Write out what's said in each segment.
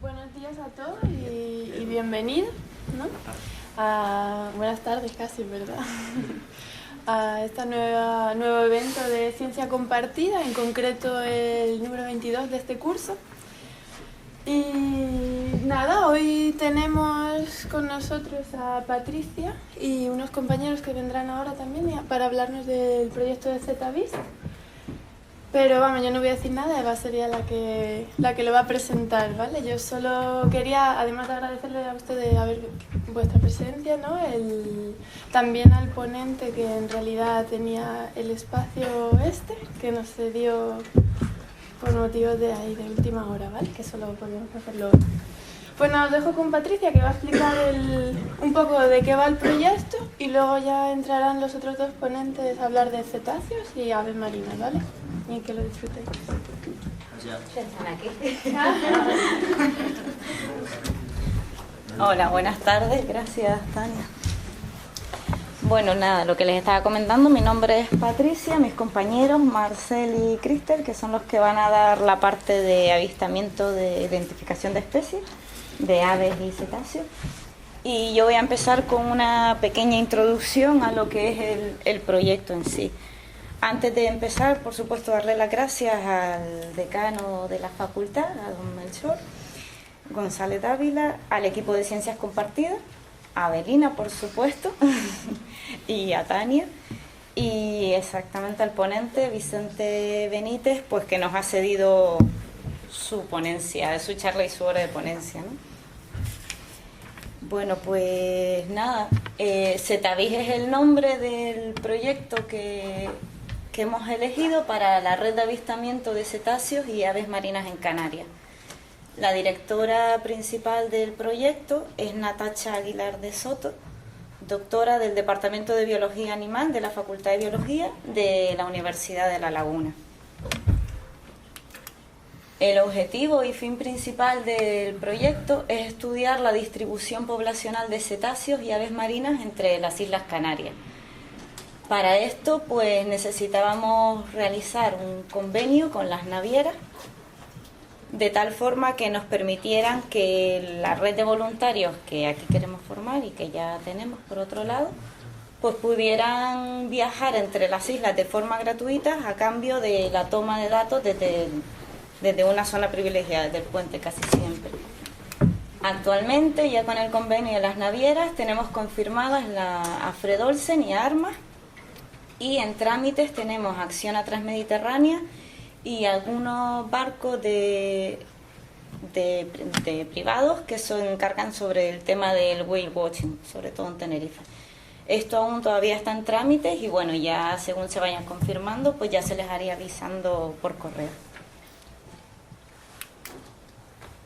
Buenos días a todos y bienvenidos, ¿no? Buenas tardes casi, ¿verdad? A este nuevo evento de Ciencia Compartida, en concreto el número 22 de este curso. Y nada, hoy tenemos con nosotros a Patricia y unos compañeros que vendrán ahora también para hablarnos del proyecto de ZBIS. Pero vamos, yo no voy a decir nada, Eva sería la que lo va a presentar, ¿vale? Yo solo quería, además de agradecerle a ustedes vuestra presencia, ¿no? También al ponente que en realidad tenía el espacio que nos cedió por motivos de última hora, ¿vale? Que solo podíamos hacerlo hoy. Pues nada, os dejo con Patricia, que va a explicar un poco de qué va el proyecto y luego ya entrarán los otros dos ponentes a hablar de cetáceos y aves marinas, ¿vale? Y que lo disfrutéis. ¿Están aquí? Hola, buenas tardes. Gracias, Tania. Bueno, nada, lo que les estaba comentando, mi nombre es Patricia, mis compañeros Marcel y Cristel, que son los que van a dar la parte de avistamiento de identificación de especies, de aves y cetáceos. Y yo voy a empezar con una pequeña introducción a lo que es el proyecto en sí. Antes de empezar, por supuesto, darle las gracias al decano de la facultad, a don Melchor González Dávila, al equipo de Ciencias Compartidas, a Belina, por supuesto, y a Tania, y exactamente al ponente, Vicente Benítez, pues que nos ha cedido su ponencia, su charla y su hora de ponencia, ¿no? Bueno, pues nada, ZBIS es el nombre del proyecto que hemos elegido para la red de avistamiento de cetáceos y aves marinas en Canarias. La directora principal del proyecto es Natacha Aguilar de Soto, doctora del Departamento de Biología Animal de la Facultad de Biología de la Universidad de La Laguna. El objetivo y fin principal del proyecto es estudiar la distribución poblacional de cetáceos y aves marinas entre las Islas Canarias. Para esto, pues necesitábamos realizar un convenio con las navieras, de tal forma que nos permitieran que la red de voluntarios que aquí queremos formar y que ya tenemos por otro lado, pues pudieran viajar entre las islas de forma gratuita a cambio de la toma de datos desde una zona privilegiada, desde el puente casi siempre. Actualmente, ya con el convenio de las navieras, tenemos confirmadas a Fred Olsen y a Armas, y en trámites tenemos Acciona Transmediterránea y algunos barcos de privados que se encargan sobre el tema del whale watching, sobre todo en Tenerife. Esto aún todavía está en trámites y bueno, ya según se vayan confirmando, pues ya se les haría avisando por correo.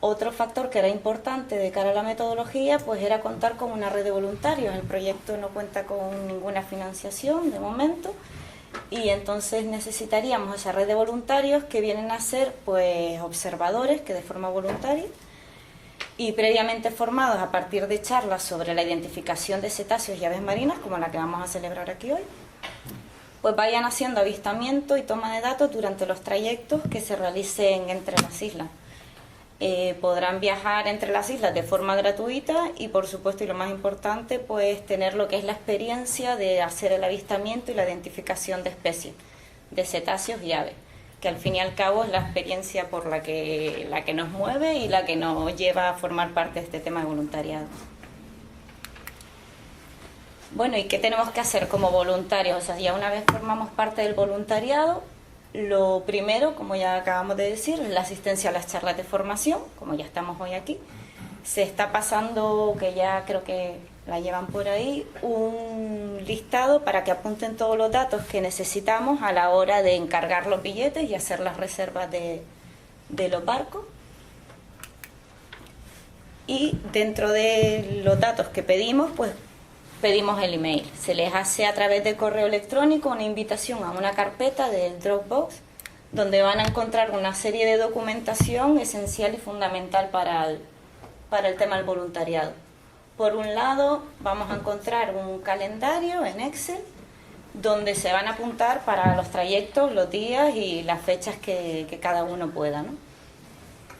Otro factor que era importante de cara a la metodología, pues era contar con una red de voluntarios. El proyecto no cuenta con ninguna financiación de momento y entonces necesitaríamos esa red de voluntarios que vienen a ser pues observadores que de forma voluntaria y previamente formados a partir de charlas sobre la identificación de cetáceos y aves marinas, como la que vamos a celebrar aquí hoy, pues vayan haciendo avistamiento y toma de datos durante los trayectos que se realicen entre las islas. Podrán viajar entre las islas de forma gratuita y, por supuesto, y lo más importante, pues tener lo que es la experiencia de hacer el avistamiento y la identificación de especies, de cetáceos y aves, que al fin y al cabo es la experiencia por la que nos mueve y la que nos lleva a formar parte de este tema de voluntariado. Bueno, ¿y qué tenemos que hacer como voluntarios? O sea, ya una vez formamos parte del voluntariado, lo primero, como ya acabamos de decir, es la asistencia a las charlas de formación, como ya estamos hoy aquí. Se está pasando, que ya creo que la llevan por ahí, un listado para que apunten todos los datos que necesitamos a la hora de encargar los billetes y hacer las reservas de los barcos. Y dentro de los datos que pedimos, pues pedimos el email. Se les hace a través de correo electrónico una invitación a una carpeta del Dropbox donde van a encontrar una serie de documentación esencial y fundamental para el tema del voluntariado. Por un lado, vamos a encontrar un calendario en Excel donde se van a apuntar para los trayectos, los días y las fechas que cada uno pueda, ¿no?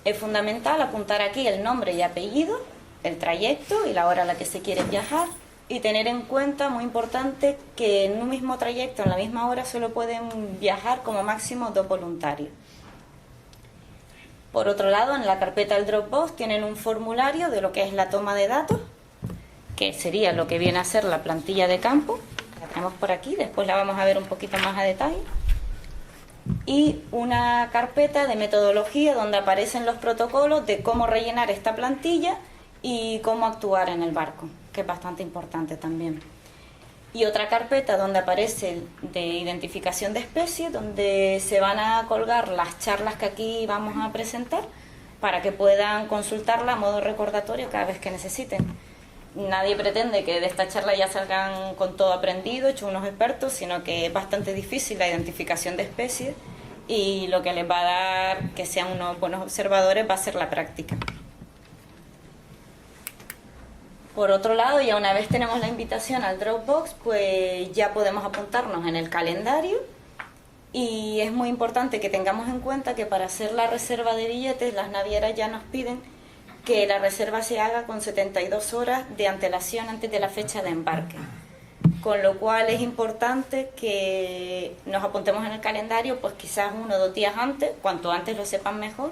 Es fundamental apuntar aquí el nombre y apellido, el trayecto y la hora a la que se quiere viajar, y tener en cuenta, muy importante, que en un mismo trayecto, en la misma hora, solo pueden viajar como máximo 2 voluntarios. Por otro lado, en la carpeta del Dropbox tienen un formulario de lo que es la toma de datos, que sería lo que viene a ser la plantilla de campo. La tenemos por aquí, después la vamos a ver un poquito más a detalle. Y una carpeta de metodología donde aparecen los protocolos de cómo rellenar esta plantilla y cómo actuar en el barco, que es bastante importante también. Y otra carpeta donde aparece de identificación de especies, donde se van a colgar las charlas que aquí vamos a presentar para que puedan consultarla a modo recordatorio cada vez que necesiten. Nadie pretende que de esta charla ya salgan con todo aprendido, hechos unos expertos, sino que es bastante difícil la identificación de especies, y lo que les va a dar que sean unos buenos observadores va a ser la práctica. Por otro lado, ya una vez tenemos la invitación al Dropbox, pues ya podemos apuntarnos en el calendario, y es muy importante que tengamos en cuenta que para hacer la reserva de billetes las navieras ya nos piden que la reserva se haga con 72 horas de antelación antes de la fecha de embarque. Con lo cual es importante que nos apuntemos en el calendario, pues quizás 1 o 2 días antes, cuanto antes lo sepan mejor,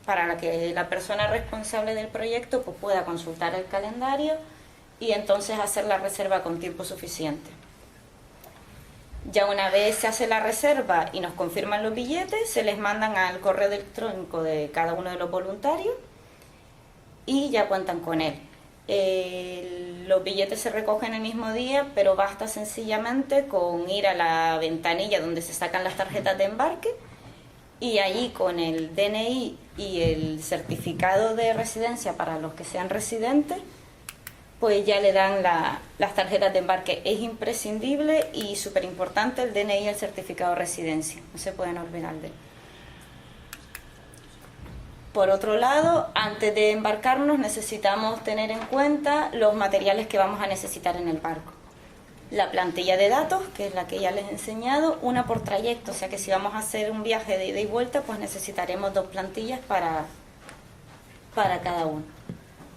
para que la persona responsable del proyecto pues pueda consultar el calendario y entonces hacer la reserva con tiempo suficiente. Ya una vez se hace la reserva y nos confirman los billetes, se les mandan al correo electrónico de cada uno de los voluntarios y ya cuentan con él. Los billetes se recogen el mismo día, pero basta sencillamente con ir a la ventanilla donde se sacan las tarjetas de embarque, y allí con el DNI y el certificado de residencia para los que sean residentes, pues ya le dan las tarjetas de embarque. Es imprescindible y súper importante el DNI y el certificado de residencia, no se pueden olvidar de él. Por otro lado, antes de embarcarnos necesitamos tener en cuenta los materiales que vamos a necesitar en el barco. La plantilla de datos, que es la que ya les he enseñado, una por trayecto, o sea que si vamos a hacer un viaje de ida y vuelta, pues necesitaremos 2 plantillas para cada uno.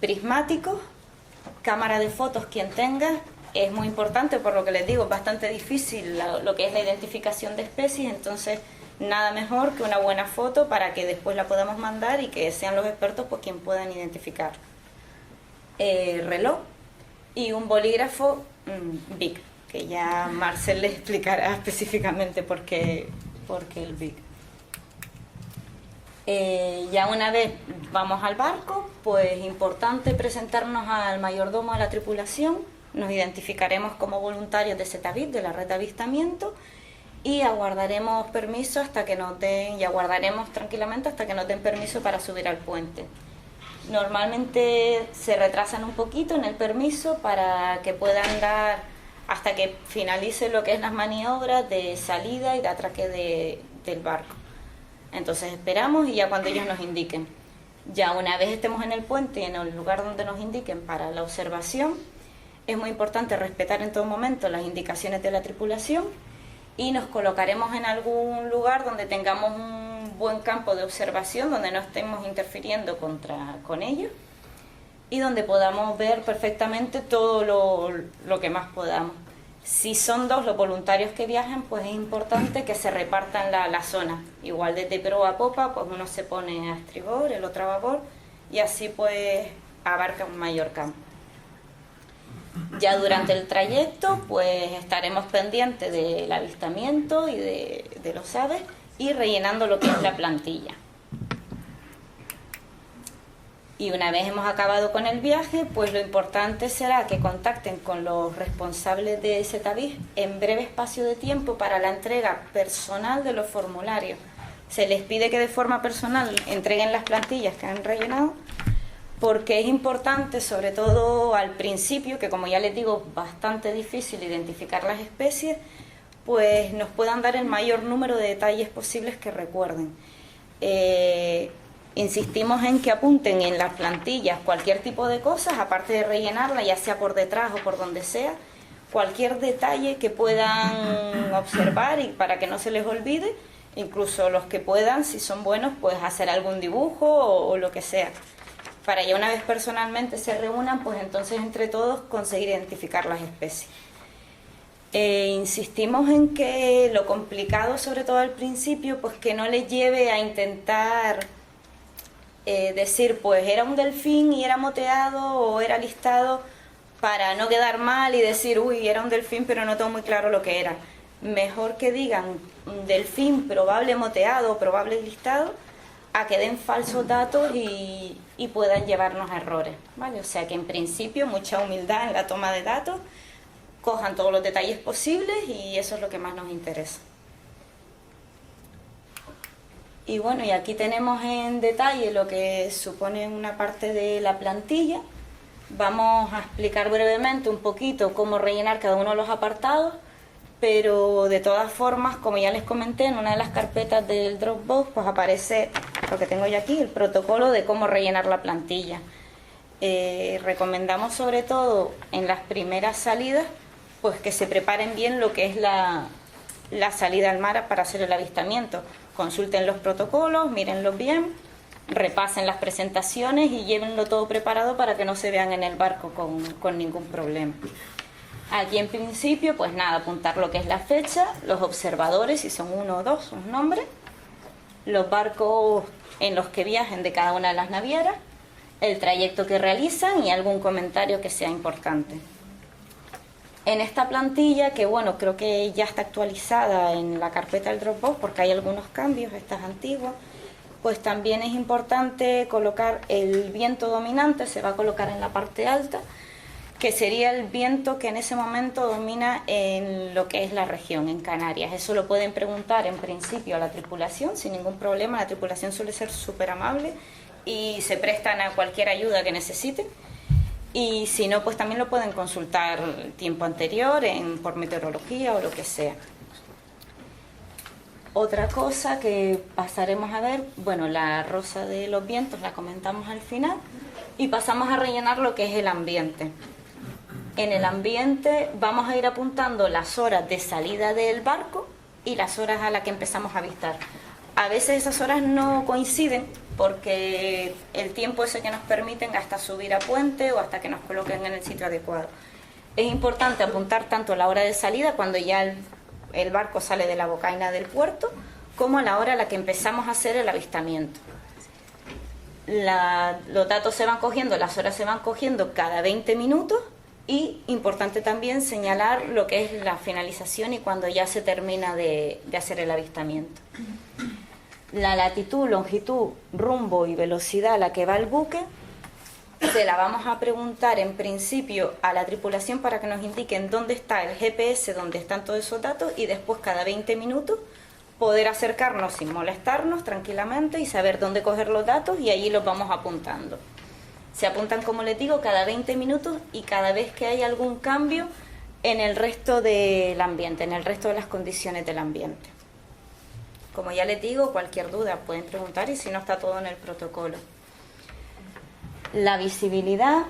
Prismáticos, cámara de fotos quien tenga, es muy importante, por lo que les digo, es bastante difícil lo que es la identificación de especies, entonces nada mejor que una buena foto para que después la podamos mandar y que sean los expertos pues quien puedan identificar. Reloj y un bolígrafo Bic, que ya Marcel les explicará específicamente por qué el Bic. Ya una vez vamos al barco, pues importante presentarnos al mayordomo de la tripulación, nos identificaremos como voluntarios de Cetavis, de la red de avistamiento, y aguardaremos permiso hasta que nos den, y aguardaremos tranquilamente hasta que nos den permiso para subir al puente. Normalmente se retrasan un poquito en el permiso para que puedan dar hasta que finalice lo que es las maniobras de salida y de atraque del barco. Entonces esperamos y ya cuando ellos nos indiquen. Ya una vez estemos en el puente y en el lugar donde nos indiquen para la observación, es muy importante respetar en todo momento las indicaciones de la tripulación, y nos colocaremos en algún lugar donde tengamos un buen campo de observación, donde no estemos interfiriendo con ellos y donde podamos ver perfectamente todo lo que más podamos. Si son 2 los voluntarios que viajan, pues es importante que se repartan la zona. Igual desde proa a popa, pues uno se pone a estribor, el otro a babor, y así pues abarca un mayor campo. Ya durante el trayecto pues estaremos pendientes del avistamiento y de los aves y rellenando lo que es la plantilla. Y una vez hemos acabado con el viaje, pues lo importante será que contacten con los responsables de Cetavis en breve espacio de tiempo para la entrega personal de los formularios. Se les pide que de forma personal entreguen las plantillas que han rellenado, porque es importante, sobre todo al principio, que como ya les digo, es bastante difícil identificar las especies, pues nos puedan dar el mayor número de detalles posibles que recuerden. Insistimos en que apunten en las plantillas cualquier tipo de cosas, aparte de rellenarla, ya sea por detrás o por donde sea, cualquier detalle que puedan observar y para que no se les olvide, incluso los que puedan, si son buenos, pues hacer algún dibujo o lo que sea. Para ya una vez personalmente se reúnan, pues entonces entre todos conseguir identificar las especies. Insistimos en que lo complicado, sobre todo al principio, pues que no les lleve a intentar decir, pues era un delfín y era moteado o era listado, para no quedar mal y decir, uy, era un delfín pero no tengo muy claro lo que era. Mejor que digan delfín probable moteado o probable listado, a que den falsos datos y puedan llevarnos a errores, ¿vale? O sea que en principio mucha humildad en la toma de datos, cojan todos los detalles posibles y eso es lo que más nos interesa. Y bueno, y aquí tenemos en detalle lo que supone una parte de la plantilla. Vamos a explicar brevemente un poquito cómo rellenar cada uno de los apartados, pero de todas formas, como ya les comenté, en una de las carpetas del Dropbox pues aparece lo que tengo yo aquí, el protocolo de cómo rellenar la plantilla. Recomendamos sobre todo en las primeras salidas pues que se preparen bien lo que es la salida al mar para hacer el avistamiento. Consulten los protocolos, mírenlos bien, repasen las presentaciones y llévenlo todo preparado para que no se vean en el barco con ningún problema. Aquí en principio, pues nada, apuntar lo que es la fecha, los observadores, si son 1 o 2, sus nombres, los barcos en los que viajen de cada una de las navieras, el trayecto que realizan y algún comentario que sea importante. En esta plantilla, que bueno, creo que ya está actualizada en la carpeta del Dropbox porque hay algunos cambios, esta es antigua, pues también es importante colocar el viento dominante, se va a colocar en la parte alta, que sería el viento que en ese momento domina en lo que es la región, en Canarias. Eso lo pueden preguntar en principio a la tripulación sin ningún problema. La tripulación suele ser súper amable y se prestan a cualquier ayuda que necesiten. Y si no, pues también lo pueden consultar el tiempo anterior por meteorología o lo que sea. Otra cosa que pasaremos a ver, bueno, la rosa de los vientos la comentamos al final y pasamos a rellenar lo que es el ambiente. En el ambiente vamos a ir apuntando las horas de salida del barco y las horas a las que empezamos a avistar. A veces esas horas no coinciden porque el tiempo ese que nos permiten hasta subir a puente o hasta que nos coloquen en el sitio adecuado. Es importante apuntar tanto la hora de salida cuando ya el barco sale de la bocaina del puerto como la hora a la que empezamos a hacer el avistamiento. Los datos se van cogiendo, las horas se van cogiendo cada 20 minutos. Y importante también señalar lo que es la finalización y cuando ya se termina de hacer el avistamiento. La latitud, longitud, rumbo y velocidad a la que va el buque se la vamos a preguntar en principio a la tripulación para que nos indiquen dónde está el GPS, dónde están todos esos datos y después cada 20 minutos poder acercarnos sin molestarnos tranquilamente y saber dónde coger los datos y allí los vamos apuntando. Se apuntan, como les digo, cada 20 minutos y cada vez que hay algún cambio en el resto del ambiente, en el resto de las condiciones del ambiente. Como ya les digo, cualquier duda pueden preguntar y si no está todo en el protocolo. La visibilidad,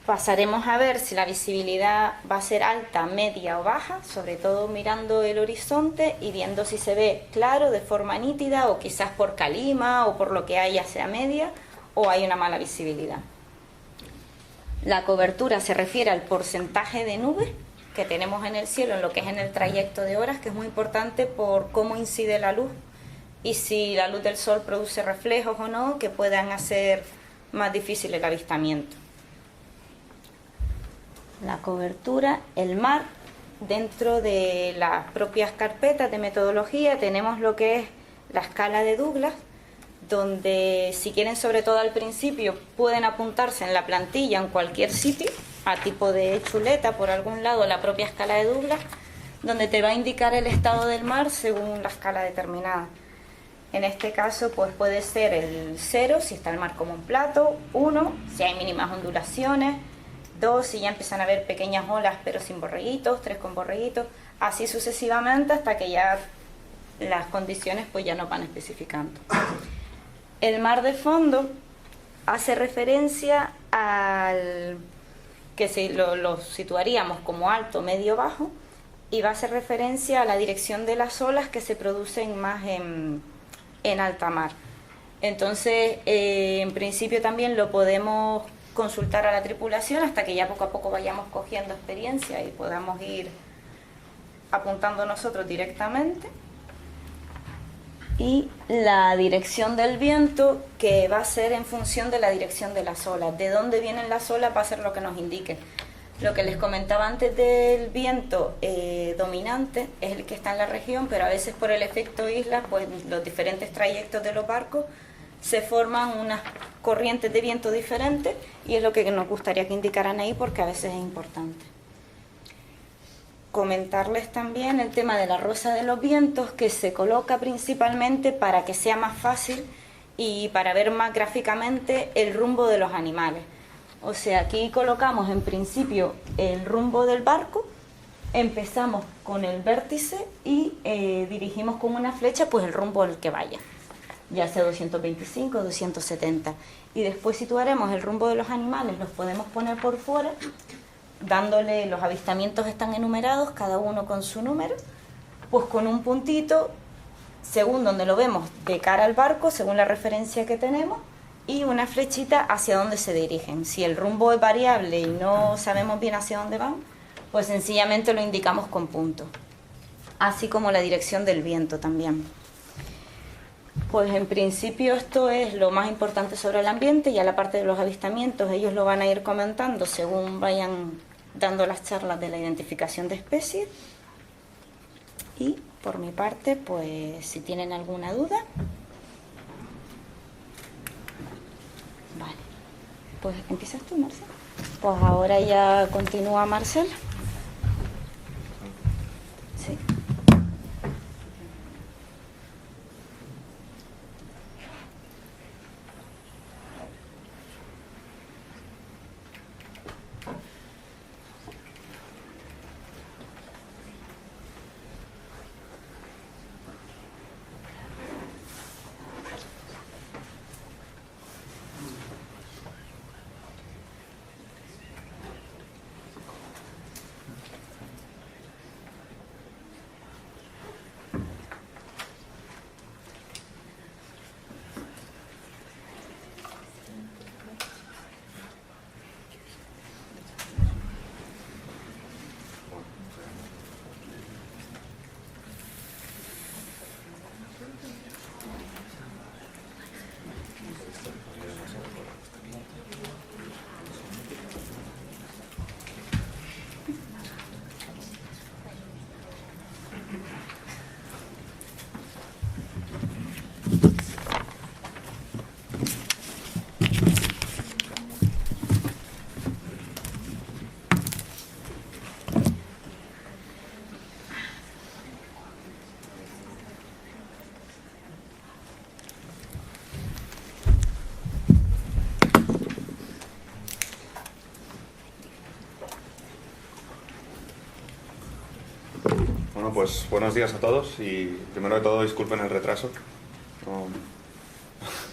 pasaremos a ver si la visibilidad va a ser alta, media o baja, sobre todo mirando el horizonte y viendo si se ve claro, de forma nítida o quizás por calima o por lo que haya sea media o hay una mala visibilidad. La cobertura se refiere al porcentaje de nubes que tenemos en el cielo, en lo que es en el trayecto de horas, que es muy importante por cómo incide la luz y si la luz del sol produce reflejos o no, que puedan hacer más difícil el avistamiento. La cobertura, el mar, dentro de las propias carpetas de metodología tenemos lo que es la escala de Douglas, donde si quieren, sobre todo al principio, pueden apuntarse en la plantilla en cualquier sitio, a tipo de chuleta por algún lado, la propia escala de Douglas, donde te va a indicar el estado del mar según la escala determinada. En este caso, pues puede ser el 0 si está el mar como un plato, 1 si hay mínimas ondulaciones, 2 si ya empiezan a haber pequeñas olas pero sin borreguitos, 3 con borreguitos, así sucesivamente hasta que ya las condiciones pues ya nos van especificando. El mar de fondo hace referencia al que si lo situaríamos como alto, medio, bajo, y va a hacer referencia a la dirección de las olas que se producen más en alta mar. Entonces, en principio también lo podemos consultar a la tripulación hasta que ya poco a poco vayamos cogiendo experiencia y podamos ir apuntando nosotros directamente. Y la dirección del viento, que va a ser en función de la dirección de las olas. De dónde vienen las olas va a ser lo que nos indique. Lo que les comentaba antes del viento dominante es el que está en la región, pero a veces por el efecto isla, pues los diferentes trayectos de los barcos se forman unas corrientes de viento diferentes y es lo que nos gustaría que indicaran ahí porque a veces es importante. Comentarles también el tema de la rosa de los vientos, que se coloca principalmente para que sea más fácil y para ver más gráficamente el rumbo de los animales. O sea, aquí colocamos en principio el rumbo del barco, empezamos con el vértice y dirigimos con una flecha pues el rumbo al que vaya, ya sea 225 o 270. Y después situaremos el rumbo de los animales, los podemos poner por fuera, dándole, los avistamientos están enumerados, cada uno con su número, pues con un puntito, según donde lo vemos, de cara al barco, según la referencia que tenemos, y una flechita hacia dónde se dirigen. Si el rumbo es variable y no sabemos bien hacia dónde van, pues sencillamente lo indicamos con puntos. Así como la dirección del viento también. Pues en principio esto es lo más importante sobre el ambiente. Ya la parte de los avistamientos ellos lo van a ir comentando según vayan dando las charlas de la identificación de especies. Y por mi parte, pues si tienen alguna duda. Vale, pues empiezas tú, Marcel. Pues ahora ya continúa Marcel. Sí. Bueno, pues buenos días a todos y primero de todo disculpen el retraso.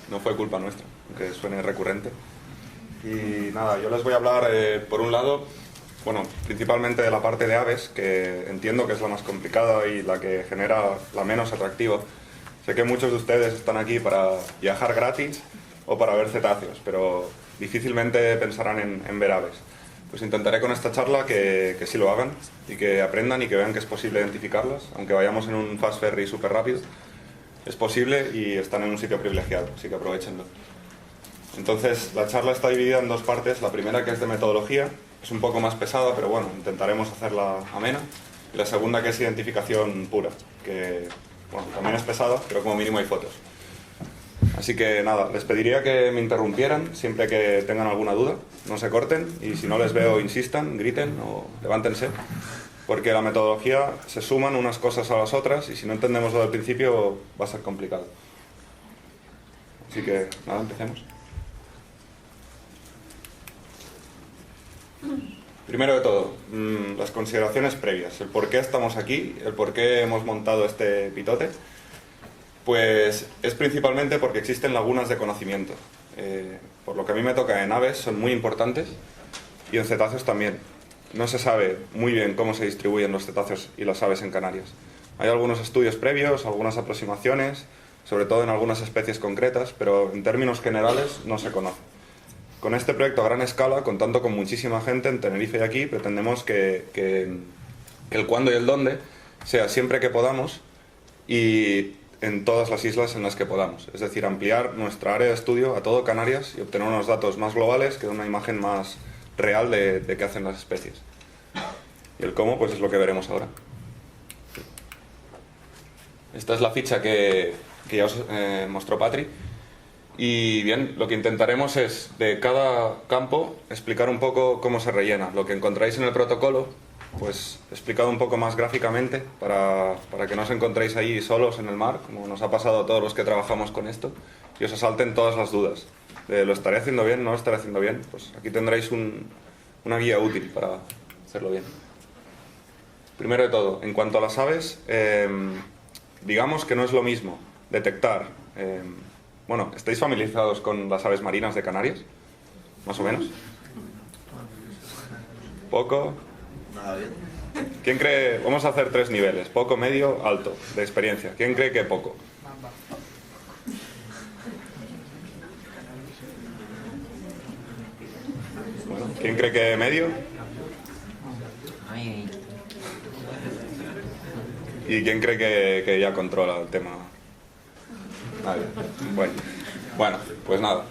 No fue culpa nuestra, aunque suene recurrente. Y nada, yo les voy a hablar por un lado, bueno, principalmente de la parte de aves, que entiendo que es la más complicada y la que genera la menos atractiva. Sé que muchos de ustedes están aquí para viajar gratis o para ver cetáceos, pero difícilmente pensarán en ver aves. Pues intentaré con esta charla que sí lo hagan y que aprendan y que vean que es posible identificarlas, aunque vayamos en un fast ferry súper rápido. Es posible y están en un sitio privilegiado, así que aprovechenlo. Entonces, la charla está dividida en dos partes. La primera, que es de metodología, es un poco más pesada, pero bueno, intentaremos hacerla amena. Y la segunda, que es identificación pura, que bueno, también es pesada, pero como mínimo hay fotos. Así que nada, les pediría que me interrumpieran siempre que tengan alguna duda, no se corten y si no les veo insistan, griten o levántense, porque la metodología se suman unas cosas a las otras y si no entendemos lo del principio va a ser complicado. Así que nada, empecemos. Primero de todo, las consideraciones previas, el por qué estamos aquí, el por qué hemos montado este pitote. Pues es principalmente porque existen lagunas de conocimiento. Por lo que a mí me toca en aves son muy importantes y en cetáceos también. no se sabe muy bien cómo se distribuyen los cetáceos y las aves en Canarias. Hay algunos estudios previos, algunas aproximaciones, sobre todo en algunas especies concretas, pero en términos generales no se conoce. Con este proyecto a gran escala, contando con muchísima gente en Tenerife y aquí, pretendemos que el cuándo y el dónde sea siempre que podamos y en todas las islas en las que podamos. Es decir, ampliar nuestra área de estudio a todo Canarias y obtener unos datos más globales que den una imagen más real de qué hacen las especies. Y el cómo, pues es lo que veremos ahora. Esta es la ficha que ya os mostró Patri. Y bien, lo que intentaremos es, de cada campo, explicar un poco cómo se rellena. Lo que encontráis en el protocolo, pues explicado un poco más gráficamente, para que no os encontréis ahí solos en el mar, como nos ha pasado a todos los que trabajamos con esto, y os asalten todas las dudas. ¿Lo estaré haciendo bien? ¿No lo estaré haciendo bien? Pues aquí tendréis una guía útil para hacerlo bien. Primero de todo, en cuanto a las aves, digamos que no es lo mismo detectar... bueno, ¿estáis familiarizados con las aves marinas de Canarias? ¿Más o menos? ¿Poco? Nada bien. ¿Quién cree? Vamos a hacer 3 niveles, poco, medio, alto, de experiencia. ¿Quién cree que poco? Bueno, ¿quién cree que medio? ¿Y quién cree que ya controla el tema? Nadie. Bueno, pues nada.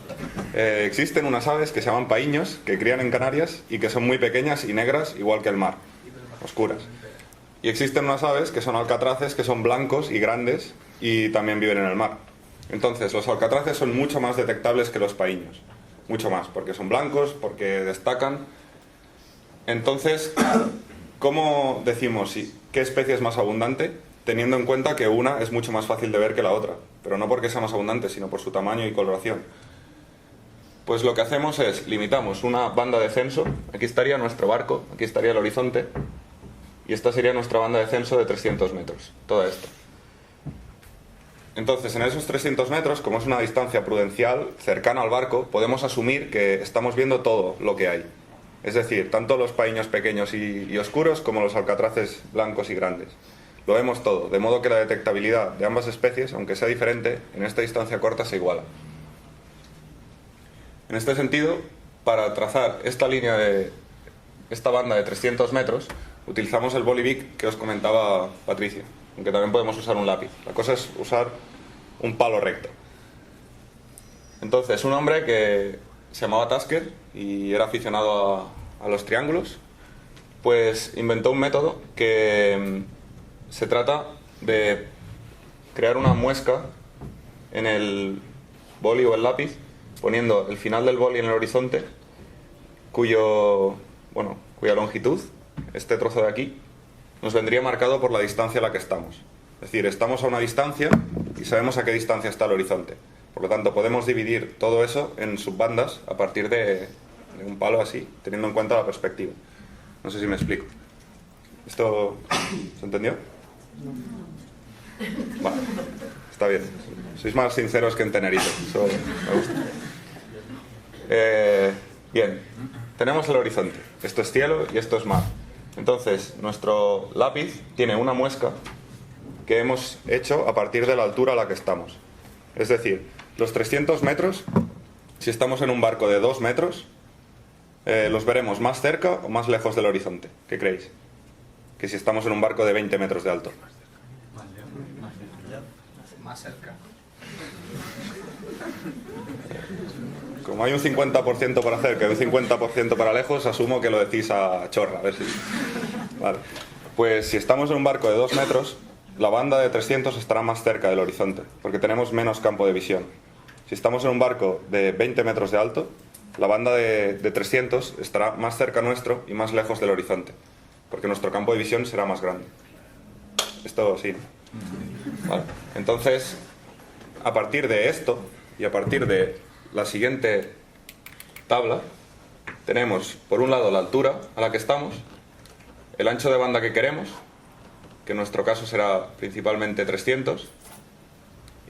Existen unas aves que se llaman paíños, que crían en Canarias y que son muy pequeñas y negras, igual que el mar, oscuras. Y existen unas aves que son alcatraces, que son blancos y grandes y también viven en el mar. Entonces, los alcatraces son mucho más detectables que los paíños. Mucho más, porque son blancos, porque destacan. Entonces, ¿cómo decimos qué especie es más abundante? Teniendo en cuenta que una es mucho más fácil de ver que la otra, pero no porque sea más abundante, sino por su tamaño y coloración. Pues lo que hacemos es, limitamos una banda de censo, aquí estaría nuestro barco, aquí estaría el horizonte, y esta sería nuestra banda de censo de 300 metros, toda esta. Entonces, en esos 300 metros, como es una distancia prudencial, cercana al barco, podemos asumir que estamos viendo todo lo que hay. Es decir, tanto los paíños pequeños y oscuros como los alcatraces blancos y grandes. Lo vemos todo, de modo que la detectabilidad de ambas especies, aunque sea diferente, en esta distancia corta se iguala. En este sentido, para trazar esta línea esta banda de 300 metros, utilizamos el bolivic que os comentaba Patricia, aunque también podemos usar un lápiz. La cosa es usar un palo recto. Entonces, un hombre que se llamaba Tasker y era aficionado a los triángulos, pues inventó un método que se trata de crear una muesca en el boli o el lápiz, poniendo el final del boli en el horizonte, cuya longitud, este trozo de aquí, nos vendría marcado por la distancia a la que estamos. Es decir, estamos a una distancia y sabemos a qué distancia está el horizonte. Por lo tanto, podemos dividir todo eso en subbandas a partir de un palo así, teniendo en cuenta la perspectiva. No sé si me explico. ¿Esto se entendió? Vale, está bien. Sois más sinceros que en Tenerife. Eso me gusta. Bien, tenemos el horizonte. Esto es cielo y esto es mar. Entonces, nuestro lápiz tiene una muesca que hemos hecho a partir de la altura a la que estamos. Es decir, los 300 metros, si estamos en un barco de 2 metros, los veremos más cerca o más lejos del horizonte. ¿Qué creéis? Que si estamos en un barco de 20 metros de alto. Más cerca. Como hay un 50% para cerca y un 50% para lejos, asumo que lo decís a chorra. A ver si... Vale. Pues si estamos en un barco de 2 metros, la banda de 300 estará más cerca del horizonte, porque tenemos menos campo de visión. Si estamos en un barco de 20 metros de alto, la banda de 300 estará más cerca nuestro y más lejos del horizonte, porque nuestro campo de visión será más grande. Esto sí, ¿no? Vale. Entonces, a partir de esto y a partir de la siguiente tabla, tenemos por un lado la altura a la que estamos, el ancho de banda que queremos, que en nuestro caso será principalmente 300,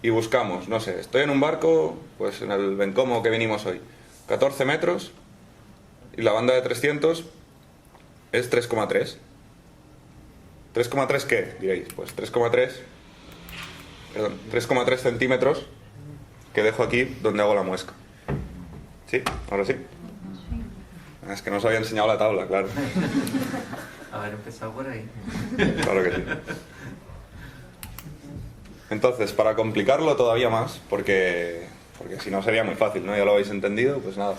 y buscamos, no sé, estoy en un barco, pues en el Bencomo que vinimos hoy, 14 metros, y la banda de 300 es 3,3. ¿3,3 qué? Diréis. Pues 3,3 centímetros que dejo aquí donde hago la muesca. ¿Sí? ¿Ahora sí? Es que no os había enseñado la tabla, claro. Haber empezado por ahí. Claro que sí. Entonces, para complicarlo todavía más, porque si no sería muy fácil, ¿no? Ya lo habéis entendido, pues nada.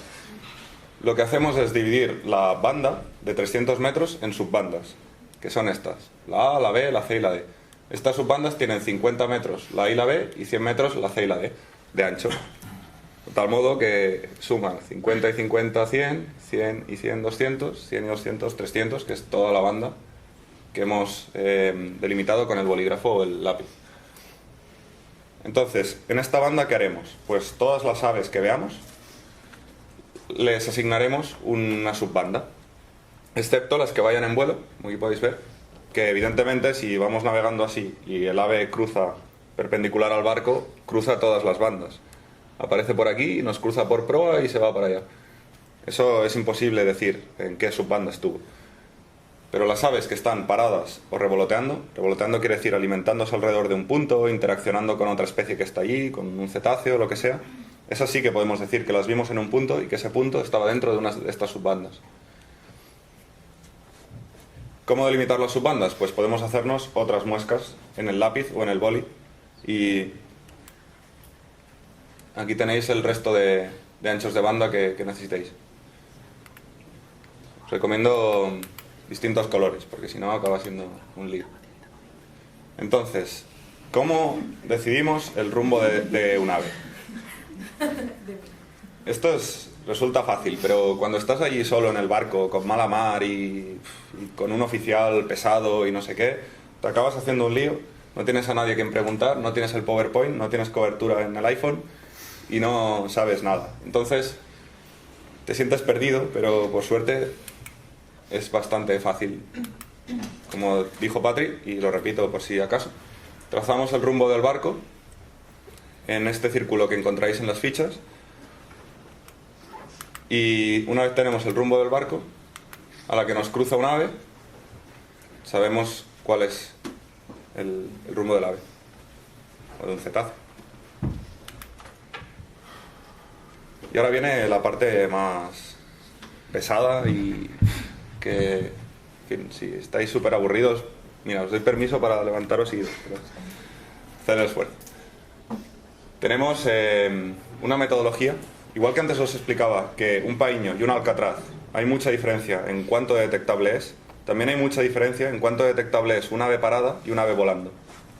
Lo que hacemos es dividir la banda de 300 metros en subbandas, que son estas: la A, la B, la C y la D. Estas subbandas tienen 50 metros la A y la B y 100 metros la C y la D de ancho. De tal modo que suman 50 y 50, 100, 100 y 100, 200, 100 y 200, 300, que es toda la banda que hemos delimitado con el bolígrafo o el lápiz. Entonces, en esta banda, ¿qué haremos? Pues todas las aves que veamos les asignaremos una subbanda, excepto las que vayan en vuelo, como aquí podéis ver, que evidentemente si vamos navegando así y el ave cruza perpendicular al barco, cruza todas las bandas. Aparece por aquí, nos cruza por proa y se va para allá. Eso es imposible decir en qué subbanda estuvo. Pero las aves que están paradas o revoloteando quiere decir alimentándose alrededor de un punto, interaccionando con otra especie que está allí, con un cetáceo o lo que sea, esas sí que podemos decir que las vimos en un punto y que ese punto estaba dentro de una de estas subbandas. ¿Cómo delimitar las subbandas? Pues podemos hacernos otras muescas en el lápiz o en el boli, y aquí tenéis el resto de anchos de banda que necesitéis. Os recomiendo distintos colores, porque si no acaba siendo un lío. Entonces, ¿cómo decidimos el rumbo de un ave? Esto resulta fácil, pero cuando estás allí solo en el barco, con mala mar y con un oficial pesado y no sé qué, te acabas haciendo un lío, no tienes a nadie a quien preguntar, no tienes el PowerPoint, no tienes cobertura en el iPhone y no sabes nada. Entonces, te sientes perdido, pero por suerte es bastante fácil. Como dijo Patri, y lo repito por si acaso, trazamos el rumbo del barco en este círculo que encontráis en las fichas, y una vez tenemos el rumbo del barco, a la que nos cruza un ave, sabemos cuál es el rumbo del ave, o de un cetáceo. Y ahora viene la parte más pesada y que, en fin, si estáis súper aburridos, mira, os doy permiso para levantaros y hacer el esfuerzo. Tenemos una metodología, igual que antes os explicaba que un paíño y un alcatraz hay mucha diferencia en cuánto de detectable es, también hay mucha diferencia en cuánto detectable es un ave parada y un ave volando.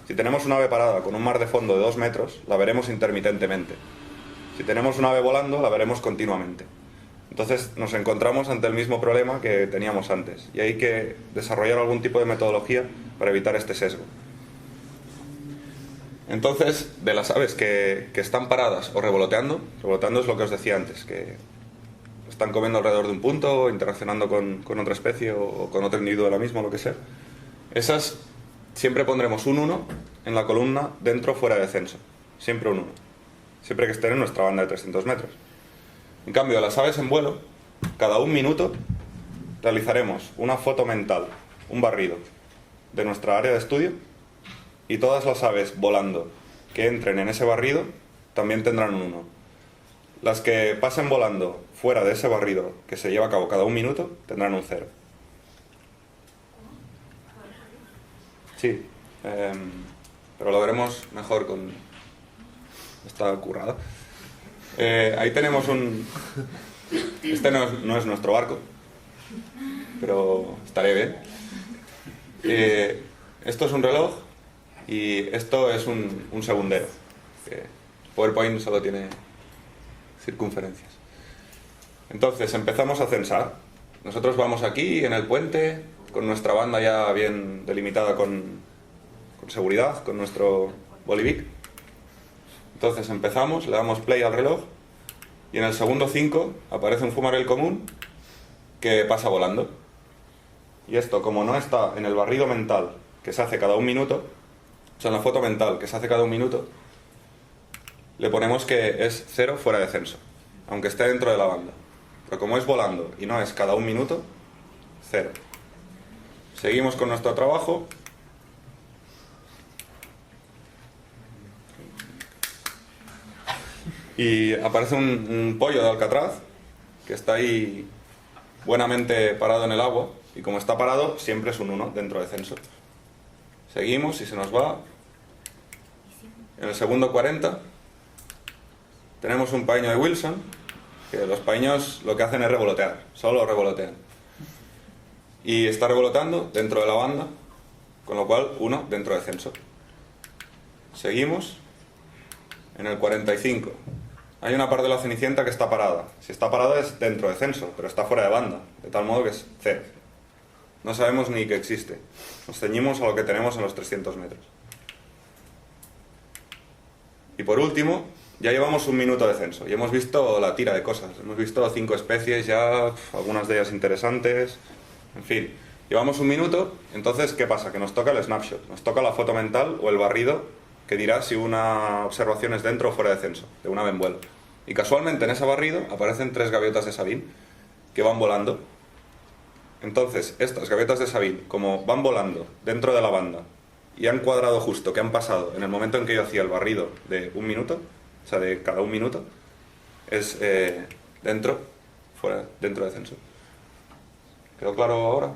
Si tenemos un ave parada con un mar de fondo de 2 metros, la veremos intermitentemente. Si tenemos un ave volando, la veremos continuamente. Entonces nos encontramos ante el mismo problema que teníamos antes, y hay que desarrollar algún tipo de metodología para evitar este sesgo. Entonces, de las aves que están paradas o revoloteando es lo que os decía antes, que están comiendo alrededor de un punto, interaccionando con otra especie o con otro individuo de la misma, lo que sea, esas siempre pondremos un 1 en la columna dentro o fuera de descenso, siempre un 1, siempre que estén en nuestra banda de 300 metros. En cambio, las aves en vuelo, cada 1 minuto realizaremos una foto mental, un barrido de nuestra área de estudio, y todas las aves volando que entren en ese barrido también tendrán un 1. Las que pasen volando fuera de ese barrido que se lleva a cabo cada 1 minuto tendrán un 0. Sí, pero lo veremos mejor con esta currada. Ahí tenemos un... Este no es nuestro barco, pero estaré bien. Esto es un reloj y esto es un segundero. PowerPoint solo tiene circunferencias. Entonces empezamos a censar. Nosotros vamos aquí en el puente con nuestra banda ya bien delimitada con seguridad, con nuestro bolivic. Entonces empezamos, le damos play al reloj y en el segundo 5 aparece un fumarel común que pasa volando. Y esto, como no está en el barrido mental que se hace cada 1 minuto, o sea, en la foto mental que se hace cada 1 minuto, le ponemos que es 0 fuera de censo, aunque esté dentro de la banda. Pero como es volando y no es cada 1 minuto, 0. Seguimos con nuestro trabajo. Y aparece un pollo de alcatraz que está ahí buenamente parado en el agua, y como está parado siempre es un 1 dentro de censo. Seguimos y se nos va. En el segundo 40 tenemos un paíño de Wilson, que los paíños lo que hacen es revolotear, solo revolotean. Y está revolotando dentro de la banda, con lo cual 1 dentro de censo. Seguimos. En el 45 hay una parte de la Cenicienta que está parada. Si está parada es dentro de censo, pero está fuera de banda, de tal modo que es 0. No sabemos ni que existe. Nos ceñimos a lo que tenemos en los 300 metros. Y por último, ya llevamos un minuto de censo y hemos visto la tira de cosas. Hemos visto 5 especies ya, algunas de ellas interesantes. En fin, llevamos un minuto. Entonces, ¿qué pasa? Que nos toca el snapshot, nos toca la foto mental o el barrido que dirá si una observación es dentro o fuera de censo, de un ave en vuelo. Y casualmente en ese barrido aparecen 3 gaviotas de Sabine que van volando. Entonces, estas gaviotas de Sabine, como van volando dentro de la banda y han cuadrado justo, que han pasado en el momento en que yo hacía el barrido de un minuto, o sea, de cada un minuto, es dentro, fuera, dentro de censo. ¿Quedó claro ahora?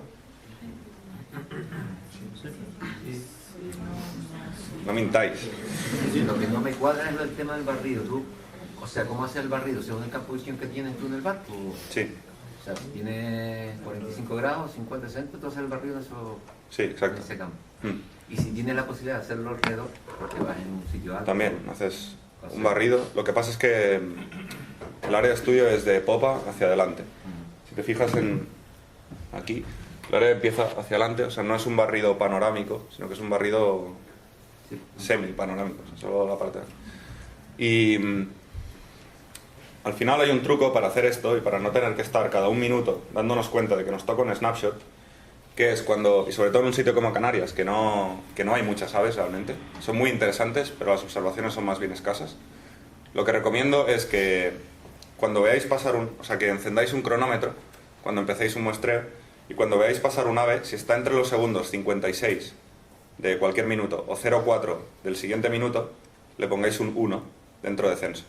No mintáis. Sí, lo que no me cuadra es el tema del barrido. Tú, o sea, ¿cómo haces el barrido? ¿Según el campo de visión que tienes tú en el barco? Sí. O sea, si tienes 45 grados, 50 centímetros, tú haces el barrido de eso, Sí, exacto. en ese campo. Mm. Y si tienes la posibilidad de hacerlo alrededor, porque vas en un sitio alto. También haces un barrido. Lo que pasa es que el área de estudio es de popa hacia adelante. Si te fijas en aquí, el área empieza hacia adelante, o sea, no es un barrido panorámico, sino que es un barrido semi-panorámico, solo la parte de aquí. Y al final hay un truco para hacer esto y para no tener que estar cada un minuto dándonos cuenta de que nos toca un snapshot, que es cuando, y sobre todo en un sitio como Canarias, que no hay muchas aves realmente, son muy interesantes, pero las observaciones son más bien escasas. Lo que recomiendo es que cuando veáis pasar o sea, que encendáis un cronómetro, cuando empecéis un muestreo, y cuando veáis pasar un ave, si está entre los segundos 56 de cualquier minuto o 0,4 del siguiente minuto, le pongáis un 1 dentro de censo.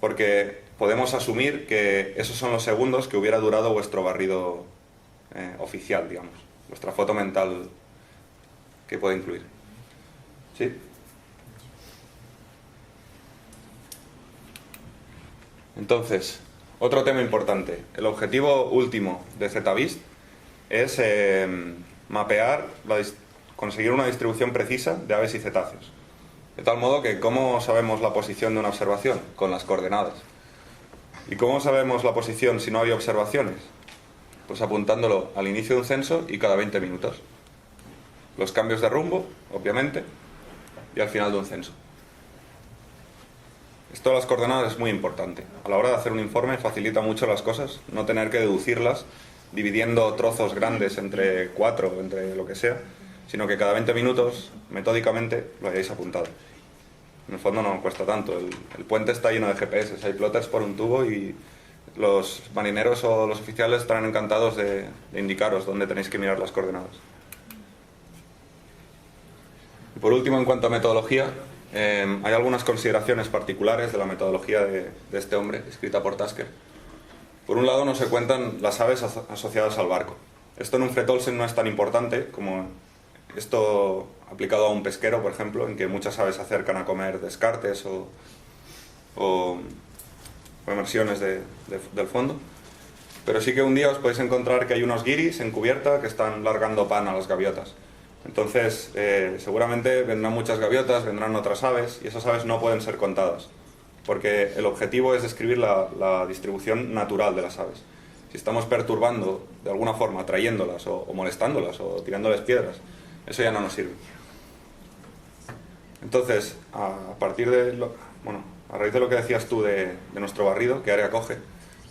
Porque podemos asumir que esos son los segundos que hubiera durado vuestro barrido oficial, digamos, vuestra foto mental que puede incluir. ¿Sí? Entonces, otro tema importante. El objetivo último de ZVIST es mapear, conseguir una distribución precisa de aves y cetáceos. De tal modo que, ¿cómo sabemos la posición de una observación? Con las coordenadas. ¿Y cómo sabemos la posición si no había observaciones? Pues apuntándolo al inicio de un censo y cada 20 minutos. Los cambios de rumbo, obviamente, y al final de un censo. Esto de las coordenadas es muy importante. A la hora de hacer un informe facilita mucho las cosas, no tener que deducirlas dividiendo trozos grandes entre 4 o entre lo que sea, sino que cada 20 minutos, metódicamente, lo hayáis apuntado. En el fondo no cuesta tanto. El puente está lleno de GPS, hay plotters por un tubo y los marineros o los oficiales estarán encantados de indicaros dónde tenéis que mirar las coordenadas. Y por último, en cuanto a metodología, hay algunas consideraciones particulares de la metodología de este hombre, escrita por Tasker. Por un lado, no se cuentan las aves asociadas al barco. Esto en un Fred-Olsen no es tan importante como esto aplicado a un pesquero, por ejemplo, en que muchas aves se acercan a comer descartes o emersiones del fondo. Pero sí que un día os podéis encontrar que hay unos guiris en cubierta que están largando pan a las gaviotas. Entonces, seguramente vendrán muchas gaviotas, vendrán otras aves, y esas aves no pueden ser contadas, porque el objetivo es describir la distribución natural de las aves. Si estamos perturbando de alguna forma, trayéndolas o molestándolas o tirándoles piedras, eso ya no nos sirve. Entonces, a raíz de lo que decías tú de nuestro barrido, ¿qué área coge?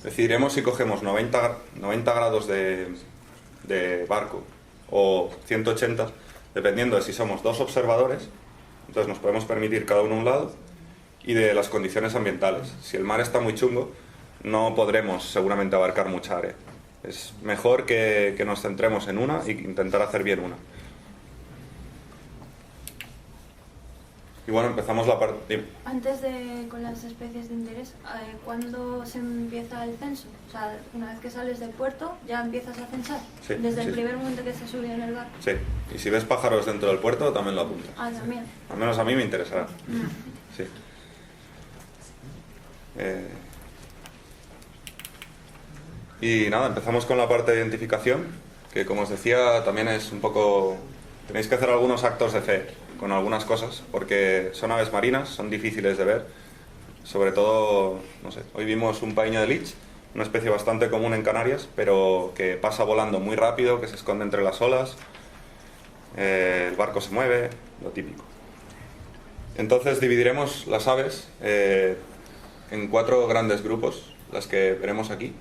Decidiremos si cogemos 90 grados de barco o 180, dependiendo de si somos 2 observadores, entonces nos podemos permitir cada uno un lado, y de las condiciones ambientales. Si el mar está muy chungo, no podremos seguramente abarcar mucha área. Es mejor que nos centremos en una e intentar hacer bien una. Y bueno, empezamos la parte... Antes de con las especies de interés, ¿cuándo se empieza el censo? O sea, una vez que sales del puerto, ¿ya empiezas a censar? Sí, Desde el sí. primer momento que se sube en el barco. Sí, y si ves pájaros dentro del puerto, también lo apuntas. Ah, también. Al menos a mí me interesará. Sí. Y nada, empezamos con la parte de identificación, que como os decía, también es un poco... Tenéis que hacer algunos actos de fe con algunas cosas, porque son aves marinas, son difíciles de ver. Sobre todo, no sé, hoy vimos un paíño de lich, una especie bastante común en Canarias, pero que pasa volando muy rápido, que se esconde entre las olas, el barco se mueve, lo típico. Entonces dividiremos las aves en 4 grandes grupos, las que veremos aquí.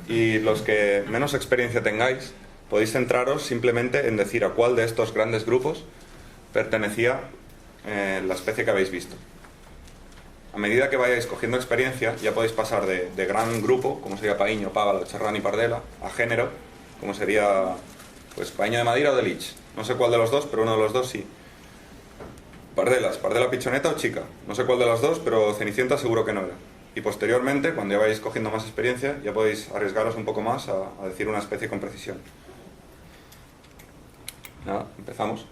Y los que menos experiencia tengáis, podéis centraros simplemente en decir a cuál de estos grandes grupos pertenecía la especie que habéis visto. A medida que vayáis cogiendo experiencia, ya podéis pasar de gran grupo, como sería paíño, págalo, charrán y pardela, a género, como sería pues paíño de Madeira o de lich. No sé cuál de los dos, pero uno de los dos sí. Pardelas, pardela pichoneta o chica. No sé cuál de las dos, pero cenicienta seguro que no era. Y posteriormente, cuando ya vais cogiendo más experiencia, ya podéis arriesgaros un poco más a decir una especie con precisión. Nada, empezamos.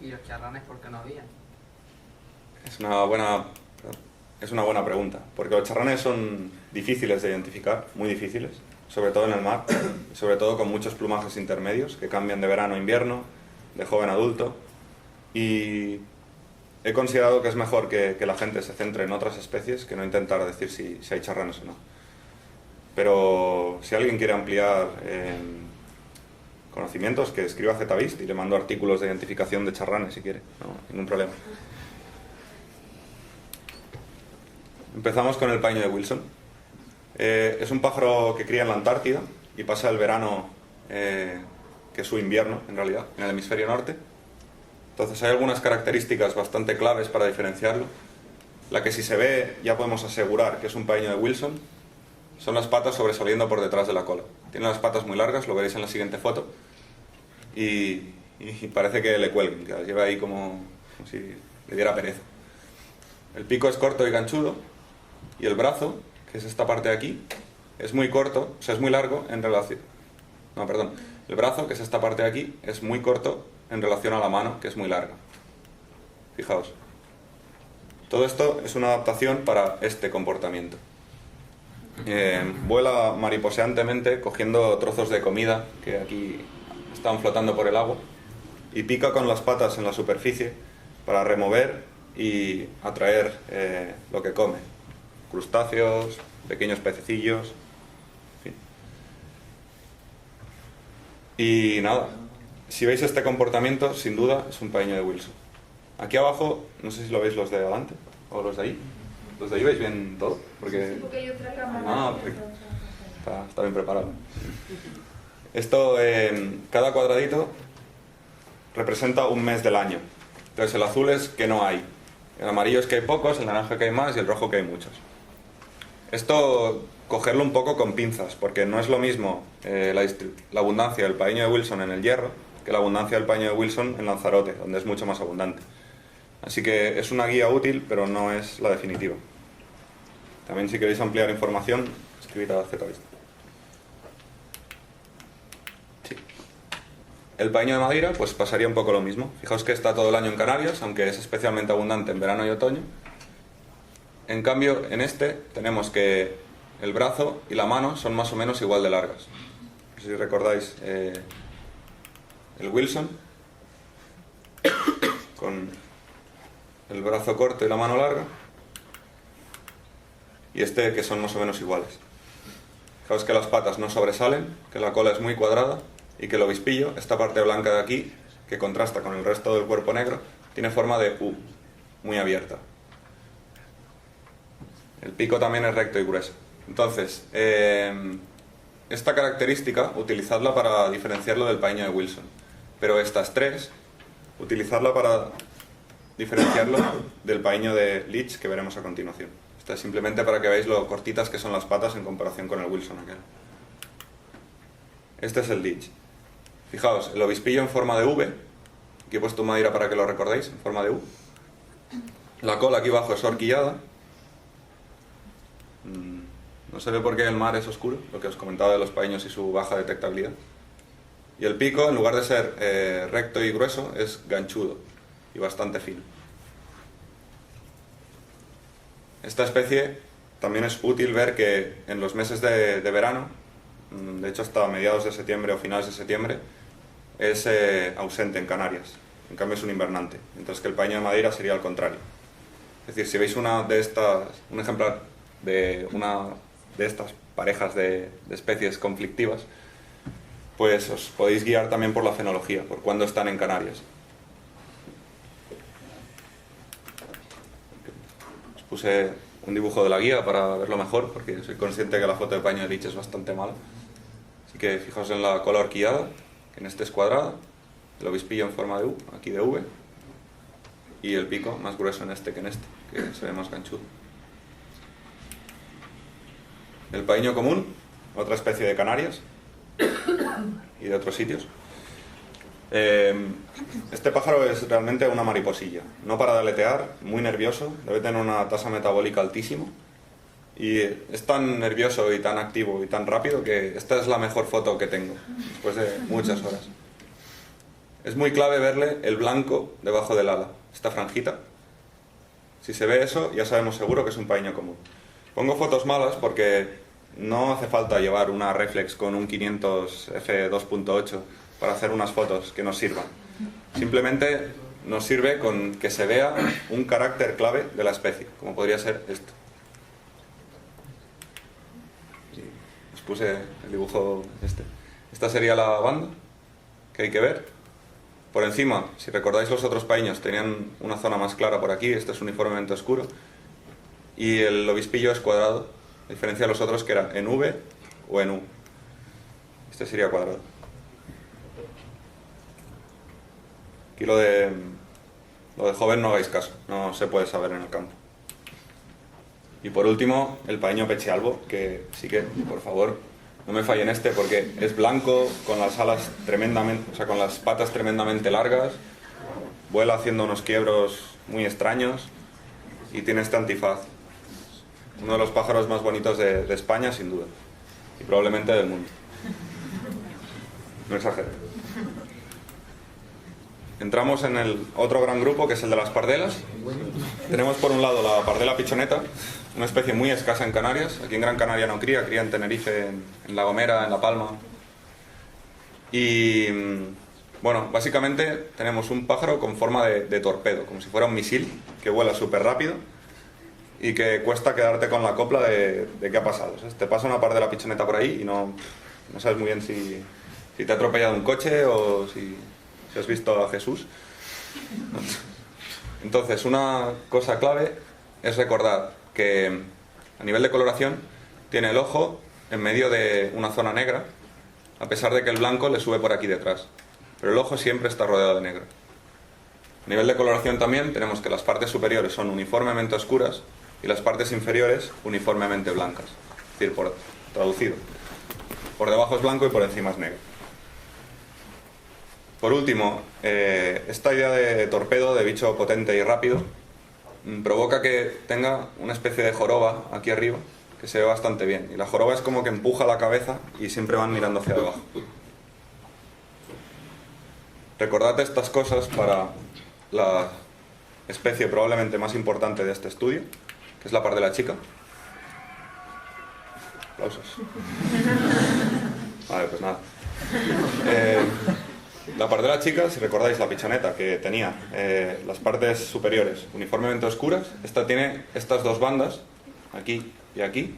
¿Y los charranes por qué no habían? Es una buena pregunta, porque los charranes son difíciles de identificar, muy difíciles, sobre todo en el mar, y sobre todo con muchos plumajes intermedios que cambian de verano a invierno, de joven a adulto, y he considerado que es mejor que la gente se centre en otras especies que no intentar decir si hay charranes o no. Pero si alguien quiere ampliar conocimientos, que escriba a Zetavist y le mando artículos de identificación de charranes si quiere, no, ningún problema. Empezamos con el paíño de Wilson. Es un pájaro que cría en la Antártida y pasa el verano, que es su invierno en realidad, en el hemisferio norte. Entonces hay algunas características bastante claves para diferenciarlo. La que si se ve ya podemos asegurar que es un paíño de Wilson son las patas sobresaliendo por detrás de la cola. Tiene las patas muy largas, lo veréis en la siguiente foto, y parece que le cuelguen, que las lleva ahí como si le diera pereza. El pico es corto y ganchudo, y el brazo, que es esta parte de aquí, es muy corto, o sea, es muy largo en relación... No, perdón. El brazo, que es esta parte de aquí, es muy corto en relación a la mano, que es muy larga. Fijaos. Todo esto es una adaptación para este comportamiento. Vuela mariposeantemente cogiendo trozos de comida que aquí están flotando por el agua y pica con las patas en la superficie para remover y atraer lo que come. Crustáceos, pequeños pececillos, en fin. Y nada, si veis este comportamiento, sin duda es un paíño de Wilson. Aquí abajo, no sé si lo veis los de adelante o los de ahí. ¿Los de ahí veis bien todo? Porque hay otra cámara. Ah, perfecto. Está bien preparado. Esto, cada cuadradito representa un mes del año. Entonces el azul es que no hay. El amarillo es que hay pocos, el naranja que hay más y el rojo que hay muchos. Esto, cogerlo un poco con pinzas, porque no es lo mismo la abundancia del paíño de Wilson en el Hierro que la abundancia del paíño de Wilson en Lanzarote, donde es mucho más abundante. Así que es una guía útil, pero no es la definitiva. También si queréis ampliar información, escribid a Zetavist. Sí. El paíño de Madeira, pues pasaría un poco lo mismo. Fijaos que está todo el año en Canarias, aunque es especialmente abundante en verano y otoño. En cambio, en este tenemos que el brazo y la mano son más o menos igual de largas. No sé si recordáis el Wilson, con el brazo corto y la mano larga, y este que son más o menos iguales. Fijaos que las patas no sobresalen, que la cola es muy cuadrada y que el obispillo, esta parte blanca de aquí, que contrasta con el resto del cuerpo negro, tiene forma de U, muy abierta. El pico también es recto y grueso. Entonces, esta característica, utilizadla para diferenciarlo del paíño de Wilson. Pero estas tres, utilizadla para diferenciarlo del paíño de lich que veremos a continuación. Esta es simplemente para que veáis lo cortitas que son las patas en comparación con el Wilson aquel. Este es el ditch. Fijaos, el obispillo en forma de V, aquí he puesto madera para que lo recordéis, en forma de U. La cola aquí abajo es horquillada. No se ve por qué el mar es oscuro, lo que os comentaba de los paños y su baja detectabilidad. Y el pico, en lugar de ser recto y grueso, es ganchudo y bastante fino. Esta especie también es útil ver que en los meses de verano, de hecho hasta mediados de septiembre o finales de septiembre, es ausente en Canarias. En cambio es un invernante, mientras que el paño de Madeira sería al contrario. Es decir, si veis un ejemplar de una de estas parejas de especies conflictivas, pues os podéis guiar también por la fenología, por cuándo están en Canarias. Os puse un dibujo de la guía para verlo mejor, porque soy consciente que la foto de paño de lich es bastante mala. Así que fijaos en la cola horquillada, que en este es cuadrada, el obispillo en forma de U, aquí de V, y el pico más grueso en este que en este, que se ve más ganchudo. El paíño común, otra especie de Canarias y de otros sitios. Este pájaro es realmente una mariposilla, no para de aletear, muy nervioso, debe tener una tasa metabólica altísima y es tan nervioso y tan activo y tan rápido que esta es la mejor foto que tengo después de muchas horas. Es muy clave verle el blanco debajo del ala, esta franjita. Si se ve eso, ya sabemos seguro que es un paíño común. Pongo fotos malas porque no hace falta llevar una reflex con un 500 f2.8 para hacer unas fotos que nos sirvan. Simplemente nos sirve con que se vea un carácter clave de la especie, como podría ser esto. Os puse el dibujo este. Esta sería la banda que hay que ver. Por encima, si recordáis, los otros paíños tenían una zona más clara por aquí, este es uniformemente oscuro, y el obispillo es cuadrado, a diferencia de los otros que era en V o en U. Este sería cuadrado. Aquí lo de joven no hagáis caso, no se puede saber en el campo. Y por último, el paíño pechealbo, que sí que, por favor, no me fallen este, porque es blanco, con las alas tremendamente, o sea, con las patas tremendamente largas, vuela haciendo unos quiebros muy extraños y tiene este antifaz. Uno de los pájaros más bonitos de España, sin duda, y probablemente del mundo. No exagero. Entramos en el otro gran grupo, que es el de las pardelas. Tenemos por un lado la pardela pichoneta, una especie muy escasa en Canarias. Aquí en Gran Canaria no cría, cría en Tenerife, en La Gomera, en La Palma. Y bueno, básicamente tenemos un pájaro con forma de torpedo, como si fuera un misil, que vuela súper rápido y que cuesta quedarte con la copla de qué ha pasado. O sea, te pasa una pardela pichoneta por ahí y no sabes muy bien si te ha atropellado un coche o si has visto a Jesús. Entonces, una cosa clave es recordar que a nivel de coloración tiene el ojo en medio de una zona negra, a pesar de que el blanco le sube por aquí detrás. Pero el ojo siempre está rodeado de negro. A nivel de coloración también tenemos que las partes superiores son uniformemente oscuras y las partes inferiores uniformemente blancas. Es decir, traducido, por debajo es blanco y por encima es negro. Por último, esta idea de torpedo, de bicho potente y rápido, provoca que tenga una especie de joroba aquí arriba, que se ve bastante bien. Y la joroba es como que empuja la cabeza y siempre van mirando hacia abajo. Recordad estas cosas para la especie probablemente más importante de este estudio, que es la pardela chica. Aplausos. Vale, pues nada. La pardela chica, si recordáis la pichoneta que tenía las partes superiores uniformemente oscuras, esta tiene estas dos bandas, aquí y aquí,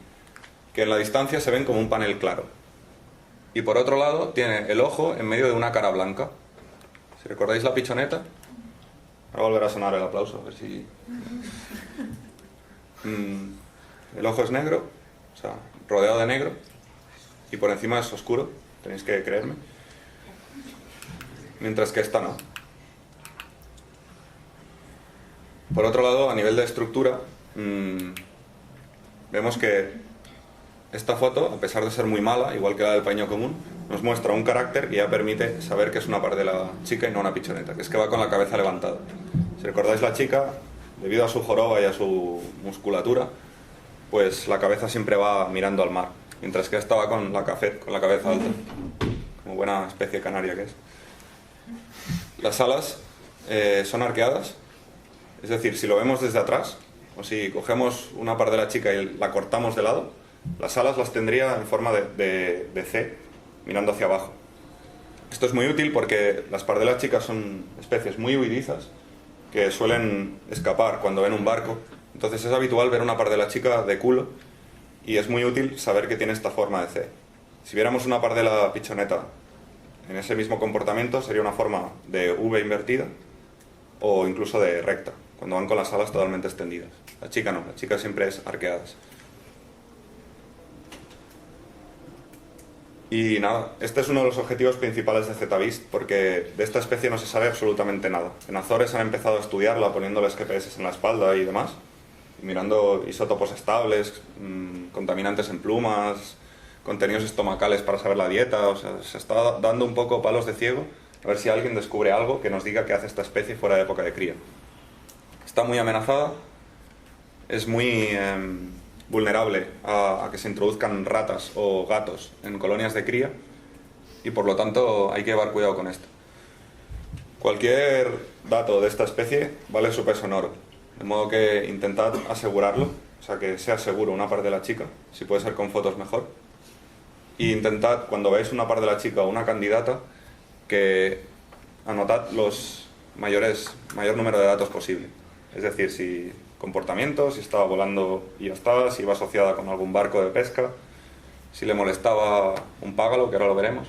que en la distancia se ven como un panel claro. Y por otro lado tiene el ojo en medio de una cara blanca. Si recordáis la pichoneta, ahora volverá a sonar el aplauso, a ver si... El ojo es negro, o sea, rodeado de negro, y por encima es oscuro, tenéis que creerme. Mientras que esta no. Por otro lado, a nivel de estructura, vemos que esta foto, a pesar de ser muy mala, igual que la del paño común, nos muestra un carácter que ya permite saber que es una pardela chica y no una pichoneta, que es que va con la cabeza levantada. Si recordáis, la chica, debido a su joroba y a su musculatura, pues la cabeza siempre va mirando al mar, mientras que esta va con la cabeza alta, como buena especie canaria que es. Las alas son arqueadas, es decir, si lo vemos desde atrás, o si cogemos una pardela chica y la cortamos de lado, las alas las tendría en forma de C, mirando hacia abajo. Esto es muy útil porque las pardelas chicas son especies muy huidizas que suelen escapar cuando ven un barco. Entonces es habitual ver una pardela chica de culo y es muy útil saber que tiene esta forma de C. Si viéramos una pardela pichoneta en ese mismo comportamiento, sería una forma de V invertida o incluso de recta, cuando van con las alas totalmente extendidas. La chica no, la chica siempre es arqueadas. Y nada, este es uno de los objetivos principales de ZVIST, porque de esta especie no se sabe absolutamente nada. En Azores han empezado a estudiarla poniéndoles GPS en la espalda y demás, y mirando isótopos estables, contaminantes en plumas, contenidos estomacales para saber la dieta. O sea, se está dando un poco palos de ciego a ver si alguien descubre algo que nos diga qué hace esta especie fuera de época de cría. Está muy amenazada, es muy vulnerable a que se introduzcan ratas o gatos en colonias de cría y por lo tanto hay que llevar cuidado con esto. Cualquier dato de esta especie vale su peso en oro, de modo que intentad asegurarlo, o sea que sea seguro una pardela chica, si puede ser con fotos mejor, y intentad cuando veáis una pardela chica o una candidata que anotad los mayor número de datos posible, es decir, si comportamiento, si estaba volando y ya está, si iba asociada con algún barco de pesca, si le molestaba un págalo, que ahora lo veremos,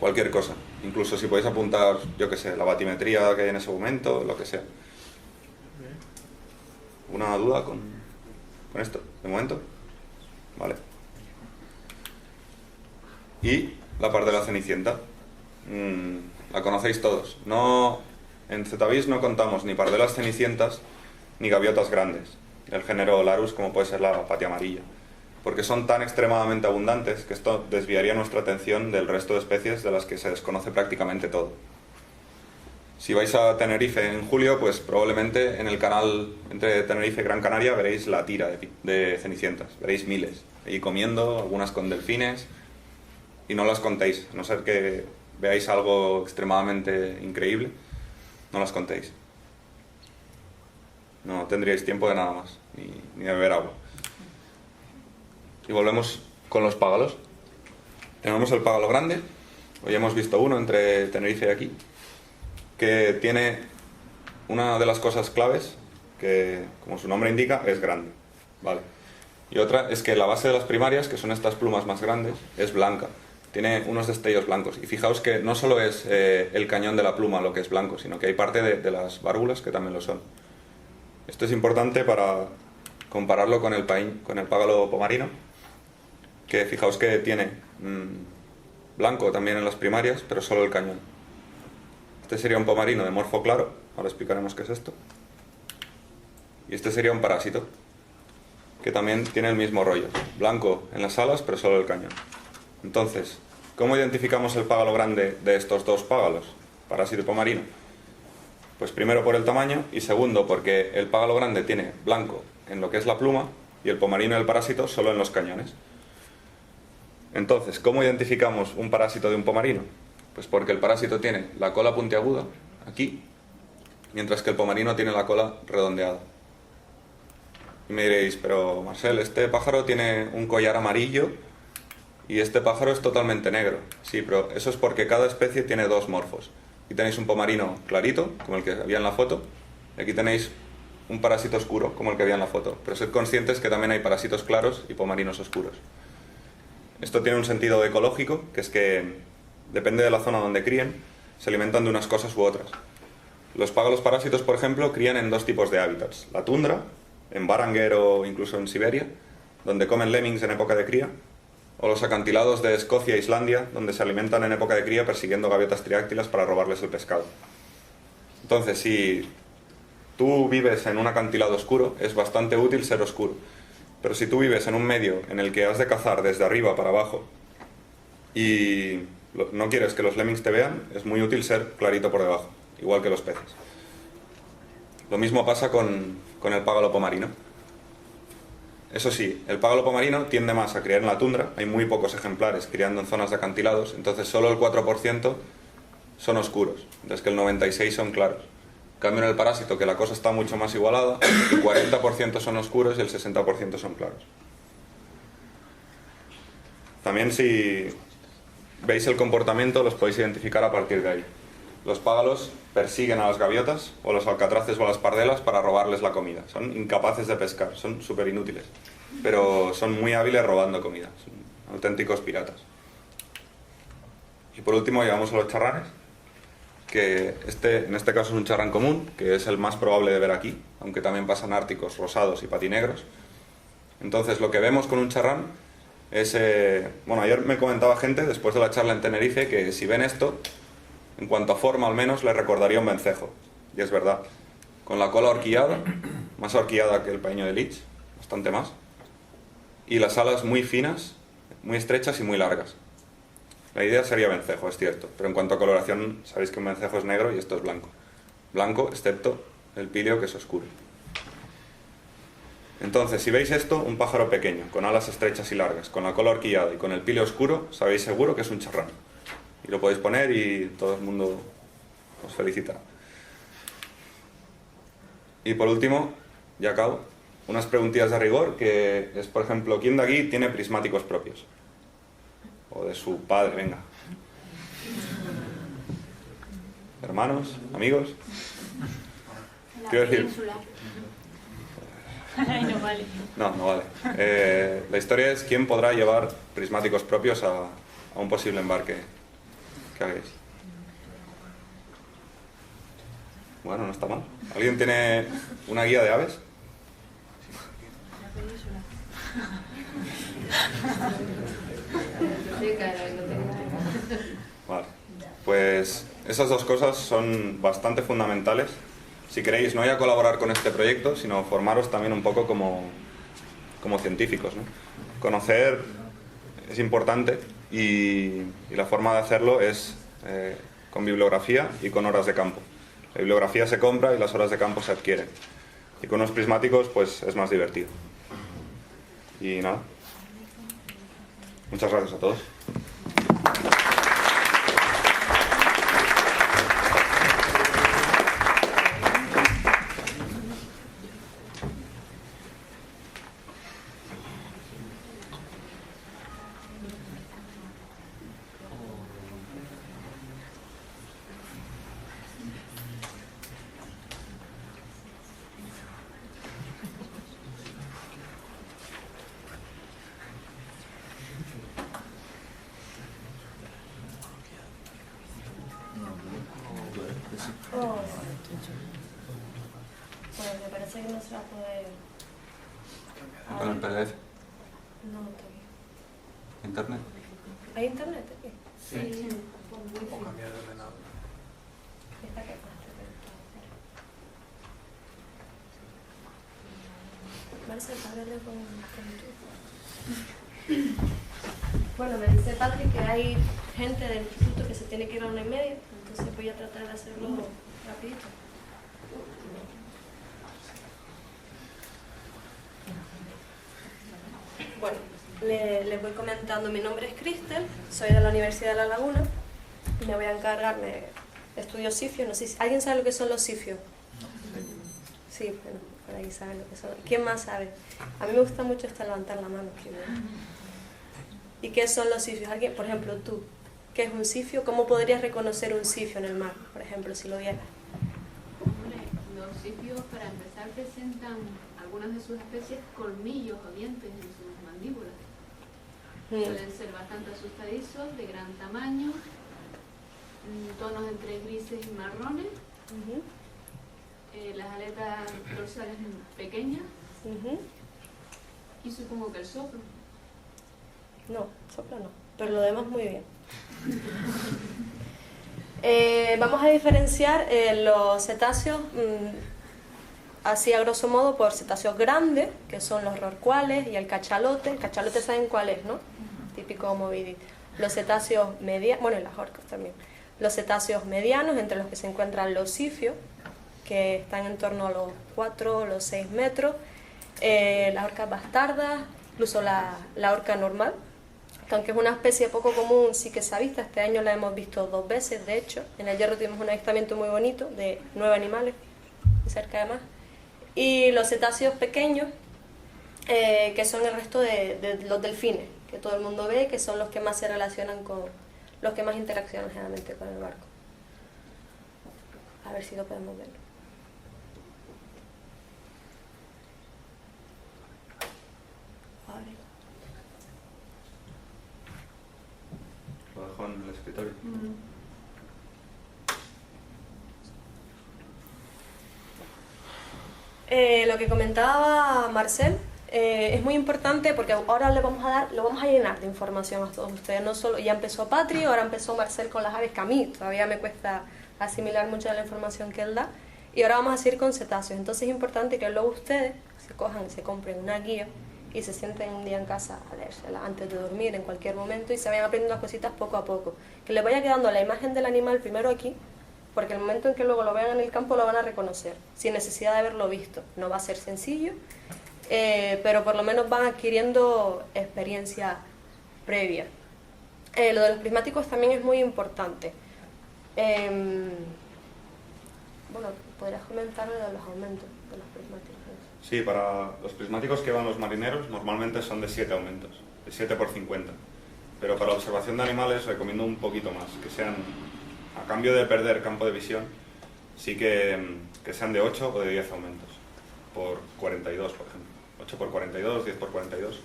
cualquier cosa, incluso si podéis apuntar, yo que sé, la batimetría que hay en ese momento, lo que sea. ¿Una duda con esto, de momento? Vale. Y la pardela cenicienta, la conocéis todos. No, en ZVIST no contamos ni pardelas cenicientas ni gaviotas grandes, del género Larus, como puede ser la patia amarilla, porque son tan extremadamente abundantes que esto desviaría nuestra atención del resto de especies de las que se desconoce prácticamente todo. Si vais a Tenerife en julio, pues probablemente en el canal entre Tenerife y Gran Canaria veréis la tira de cenicientas, veréis miles, y comiendo, algunas con delfines, y no las contéis, a no ser que veáis algo extremadamente increíble, no las contéis. No tendríais tiempo de nada más, ni de beber agua. Y volvemos con los págalos. Tenemos el págalo grande, hoy hemos visto uno entre Tenerife y aquí, que tiene una de las cosas claves, que como su nombre indica, es grande, ¿vale? Y otra es que la base de las primarias, que son estas plumas más grandes, es blanca, tiene unos destellos blancos. Y fijaos que no solo es el cañón de la pluma lo que es blanco, sino que hay parte de las válvulas que también lo son. Esto es importante para compararlo con el págalo pomarino, que fijaos que tiene blanco también en las primarias, pero solo el cañón. Este sería un pomarino de morfo claro, ahora explicaremos qué es esto. Y este sería un parásito, que también tiene el mismo rollo, blanco en las alas, pero solo el cañón. Entonces, ¿cómo identificamos el págalo grande de estos dos págalos, parásito y pomarino? Pues primero por el tamaño y segundo porque el págalo grande tiene blanco en lo que es la pluma y el pomarino y el parásito solo en los cañones. Entonces, ¿cómo identificamos un parásito de un pomarino? Pues porque el parásito tiene la cola puntiaguda aquí, mientras que el pomarino tiene la cola redondeada. Y me diréis, pero Marcel, este pájaro tiene un collar amarillo y este pájaro es totalmente negro. Sí, pero eso es porque cada especie tiene dos morfos. Aquí tenéis un pomarino clarito, como el que había en la foto, y aquí tenéis un parásito oscuro, como el que había en la foto. Pero sed conscientes que también hay parásitos claros y pomarinos oscuros. Esto tiene un sentido ecológico, que es que depende de la zona donde críen, se alimentan de unas cosas u otras. Los págalos parásitos, por ejemplo, crían en dos tipos de hábitats. La tundra, en Baranger o incluso en Siberia, donde comen lemmings en época de cría, o los acantilados de Escocia e Islandia, donde se alimentan en época de cría persiguiendo gaviotas triáctilas para robarles el pescado. Entonces, si tú vives en un acantilado oscuro, es bastante útil ser oscuro. Pero si tú vives en un medio en el que has de cazar desde arriba para abajo y no quieres que los lemmings te vean, es muy útil ser clarito por debajo, igual que los peces. Lo mismo pasa con el págalopo marino. Eso sí, el págalopo marino tiende más a criar en la tundra, hay muy pocos ejemplares criando en zonas de acantilados, entonces solo el 4% son oscuros, mientras que el 96% son claros. En cambio en el parásito, que la cosa está mucho más igualada, el 40% son oscuros y el 60% son claros. También si veis el comportamiento los podéis identificar a partir de ahí. Los págalos persiguen a las gaviotas o a los alcatraces o a las pardelas para robarles la comida. Son incapaces de pescar, son súper inútiles, pero son muy hábiles robando comida, son auténticos piratas. Y por último llegamos a los charranes, que en este caso es un charrán común, que es el más probable de ver aquí, aunque también pasan árticos, rosados y patinegros. Entonces lo que vemos con un charrán es... bueno, ayer me comentaba gente, después de la charla en Tenerife, que si ven esto, en cuanto a forma al menos, le recordaría un vencejo. Y es verdad. Con la cola horquillada, más horquillada que el paño de Leech, bastante más. Y las alas muy finas, muy estrechas y muy largas. La idea sería vencejo, es cierto. Pero en cuanto a coloración, sabéis que un vencejo es negro y esto es blanco. Blanco, excepto el píleo, que es oscuro. Entonces, si veis esto, un pájaro pequeño, con alas estrechas y largas, con la cola horquillada y con el píleo oscuro, sabéis seguro que es un charrán. Y lo podéis poner y todo el mundo os felicita. Y por último, ya acabo, unas preguntillas de rigor, que es, por ejemplo, ¿quién de aquí tiene prismáticos propios? O de su padre, venga. ¿Hermanos? ¿Amigos? Quiero decir... No vale. No, no vale. La historia es quién podrá llevar prismáticos propios a un posible embarque que hagáis. Bueno, no está mal. ¿Alguien tiene una guía de aves? Vale. Pues esas dos cosas son bastante fundamentales. Si queréis no ya colaborar con este proyecto, sino formaros también un poco como científicos, ¿no? Conocer es importante y la forma de hacerlo es con bibliografía y con horas de campo. La bibliografía se compra y las horas de campo se adquieren. Y con los prismáticos pues es más divertido. Y nada. Muchas gracias a todos. Pues me parece que no se va a poder... ¿Con el PDF? No, todavía. ¿Internet? ¿Hay internet aquí? Sí. O cambiar de ordenador. Esta que Marcel, háblale con tú. Bueno, me dice Patrick que hay gente del instituto que se tiene que ir a 1:30, entonces voy a tratar de hacerlo rapidito. Bueno, les voy comentando. Mi nombre es Cristel, soy de la Universidad de La Laguna y me voy a encargar de estudios cifios. No sé si alguien sabe lo que son los cifios. Sí, bueno, por ahí saben lo que son. ¿Quién más sabe? A mí me gusta mucho levantar la mano. ¿Y qué son los cifios? ¿Alguien? Por ejemplo, tú, ¿qué es un cifio? ¿Cómo podrías reconocer un cifio en el mar, por ejemplo, si lo vieras? Los cifios, para empezar, presentan algunas de sus especies colmillos o dientes en sus mandíbulas. Suelen ser bastante asustadizos, de gran tamaño, tonos entre grises y marrones. Las aletas dorsales pequeñas. Y supongo que el soplo. No, soplo no, pero lo demás muy bien. Vamos a diferenciar los cetáceos así a grosso modo por cetáceos grandes, que son los rorcuales y el cachalote. El cachalote saben cuál es, ¿no? Típico homovidid. Los cetáceos medianos, bueno, y las orcas también. Los cetáceos medianos, entre los que se encuentran los sifios, que están en torno a los 4 o los 6 metros. Las orcas bastardas, incluso la orca normal, que aunque es una especie poco común, sí que se ha visto. Este año la hemos visto 2 veces, de hecho. En el Hierro tuvimos un avistamiento muy bonito de 9 animales, cerca además. Y los cetáceos pequeños, que son el resto de los delfines, que todo el mundo ve, que son los que más se relacionan con, los que más interaccionan generalmente con el barco. A ver si lo podemos ver. Lo dejo en el escritorio. Lo que comentaba Marcel es muy importante porque ahora lo vamos a llenar de información a todos ustedes. No solo, ya empezó Patri, ahora empezó Marcel con las aves, que a mí todavía me cuesta asimilar mucha de la información que él da. Y ahora vamos a seguir con cetáceos. Entonces es importante que luego ustedes se cojan y se compren una guía y se sienten un día en casa a leérsela antes de dormir, en cualquier momento, y se vayan aprendiendo las cositas poco a poco. Que les vaya quedando la imagen del animal primero aquí, porque el momento en que luego lo vean en el campo lo van a reconocer, sin necesidad de haberlo visto. No va a ser sencillo, pero por lo menos van adquiriendo experiencia previa. Lo de los prismáticos también es muy importante. Bueno, podrías comentar lo de los aumentos de los prismáticos. Sí, para los prismáticos que van los marineros normalmente son de 7 aumentos, de 7 por 50. Pero para observación de animales recomiendo un poquito más, que sean, a cambio de perder campo de visión, sí que sean de 8 o de 10 aumentos, por 42 por ejemplo. 8 por 42, 10 por 42.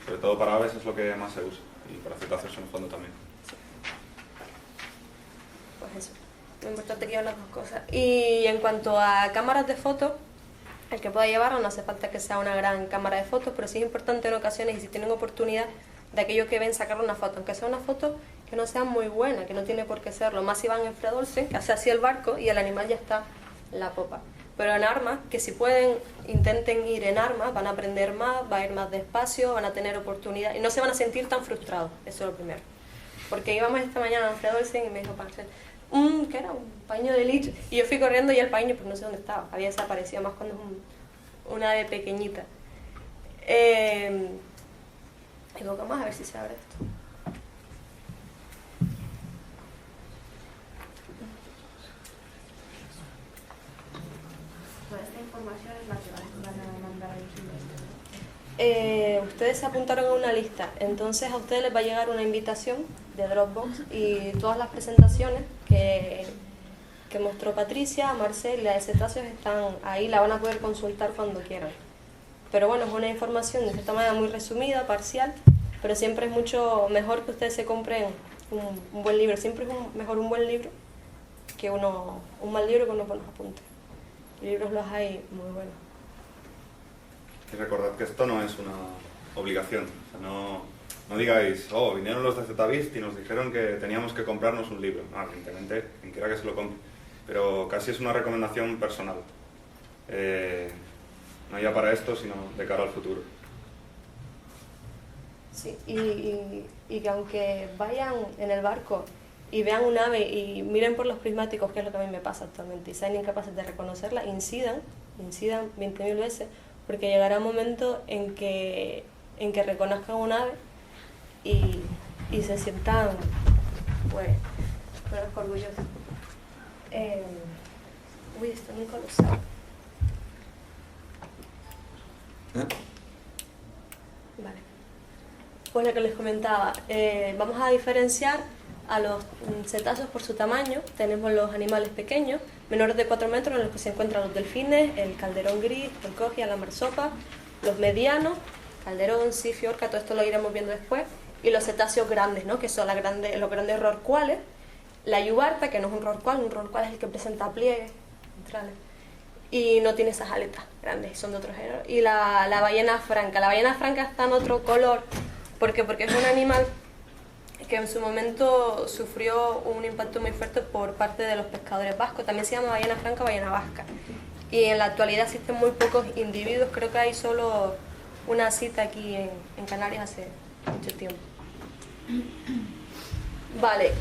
Sobre todo para aves es lo que más se usa, y para cetáceos en el fondo también. Pues eso, muy importante que lleven las dos cosas. Y en cuanto a cámaras de fotos, el que pueda llevarlo, no hace falta que sea una gran cámara de fotos, pero sí es importante en ocasiones, y si tienen oportunidad, de aquellos que ven sacar una foto, aunque sea una foto que no sea muy buena, que no tiene por qué serlo, más si van en Fredolsen, que hace así el barco y el animal ya está en la popa. Pero en armas, que si pueden, intenten ir en armas, van a aprender más, va a ir más despacio, van a tener oportunidad y no se van a sentir tan frustrados, eso es lo primero. Porque íbamos esta mañana en Fredolsen y me dijo Marcel, ¿qué era? Un paño de lich. Y yo fui corriendo y el paño, pues no sé dónde estaba, había desaparecido, más cuando es una ave pequeñita. Digo, vamos a ver si se abre esto. Toda esta información es la que van a mandar a los investigadores. Ustedes se apuntaron a una lista, entonces a ustedes les va a llegar una invitación de Dropbox y todas las presentaciones que mostró Patricia, Marcel y la de cetáceos están ahí, la van a poder consultar cuando quieran. Pero bueno, es una información de esta manera muy resumida, parcial, pero siempre es mucho mejor que ustedes se compren un buen libro. Siempre es mejor un buen libro que un mal libro con unos buenos apuntes. Libros los hay muy buenos. Y recordad que esto no es una obligación. O sea, no digáis, vinieron los de Zetavist y nos dijeron que teníamos que comprarnos un libro. No, evidentemente, quien quiera que se lo compre. Pero casi es una recomendación personal. No ya para esto, sino de cara al futuro. Sí, y que aunque vayan en el barco y vean un ave y miren por los prismáticos, que es lo que a mí me pasa actualmente, y sean incapaces de reconocerla, incidan 20.000 veces, porque llegará un momento en que reconozcan un ave y se sientan pues orgullosos. Esto nunca lo sabe. Vale. Pues lo que les comentaba, vamos a diferenciar a los cetáceos por su tamaño. Tenemos los animales pequeños, menores de 4 metros, en los que se encuentran los delfines, el calderón gris, el cogia, la marsopa, los medianos, calderón, sifio, orca, todo esto lo iremos viendo después, y los cetáceos grandes, ¿no? Que son los grandes rorcuales, la yubarta, que no es un rorcual es el que presenta pliegues ventrales y no tiene esas aletas grandes, son de otro género, y la ballena franca. La ballena franca está en otro color, porque es un animal que en su momento sufrió un impacto muy fuerte por parte de los pescadores vascos. También se llama ballena franca, ballena vasca. y en la actualidad existen muy pocos individuos, creo que hay solo una cita aquí en Canarias hace mucho tiempo. Vale,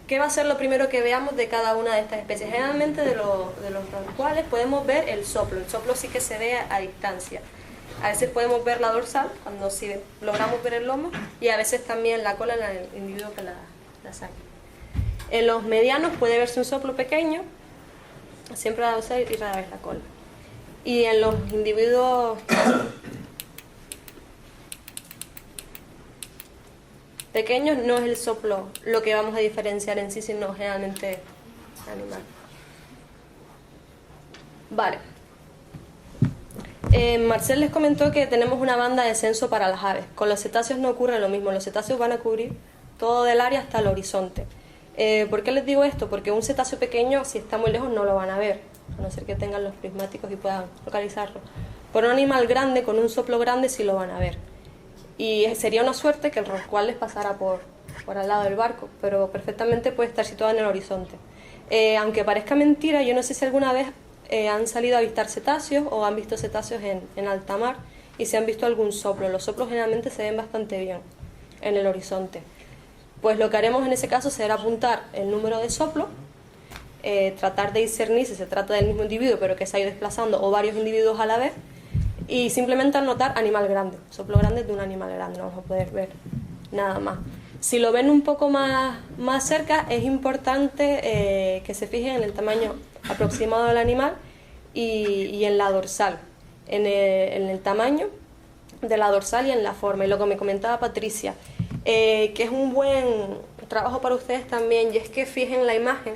¿qué va a ser lo primero que veamos de cada una de estas especies? Generalmente de los rorcuales podemos ver el soplo sí que se ve a distancia. A veces podemos ver la dorsal, cuando sí logramos ver el lomo, y a veces también la cola en el individuo que la saca. En los medianos puede verse un soplo pequeño, siempre la dorsal y rara vez la cola. Y en los individuos pequeños no es el soplo lo que vamos a diferenciar en sí, sino generalmente animal. Vale. Marcel les comentó que tenemos una banda de censo para las aves. Con los cetáceos no ocurre lo mismo. Los cetáceos van a cubrir todo el área hasta el horizonte. ¿Por qué les digo esto? Porque un cetáceo pequeño, si está muy lejos, no lo van a ver, a no ser que tengan los prismáticos y puedan localizarlo. Por un animal grande, con un soplo grande, sí lo van a ver. Y sería una suerte que el rorcual les pasara por al lado del barco, pero perfectamente puede estar situado en el horizonte. Aunque parezca mentira, yo no sé si alguna vez han salido a avistar cetáceos o han visto cetáceos en alta mar y se han visto algún soplo. Los soplos generalmente se ven bastante bien en el horizonte. Pues lo que haremos en ese caso será apuntar el número de soplo, tratar de discernir si se trata del mismo individuo pero que se ha ido desplazando o varios individuos a la vez, y simplemente anotar animal grande, soplo grande de un animal grande, no vamos a poder ver nada más. Si lo ven un poco más cerca, es importante que se fijen en el tamaño aproximado del animal y en la dorsal, en el tamaño de la dorsal y en la forma. Y lo que me comentaba Patricia, que es un buen trabajo para ustedes también, y es que fijen la imagen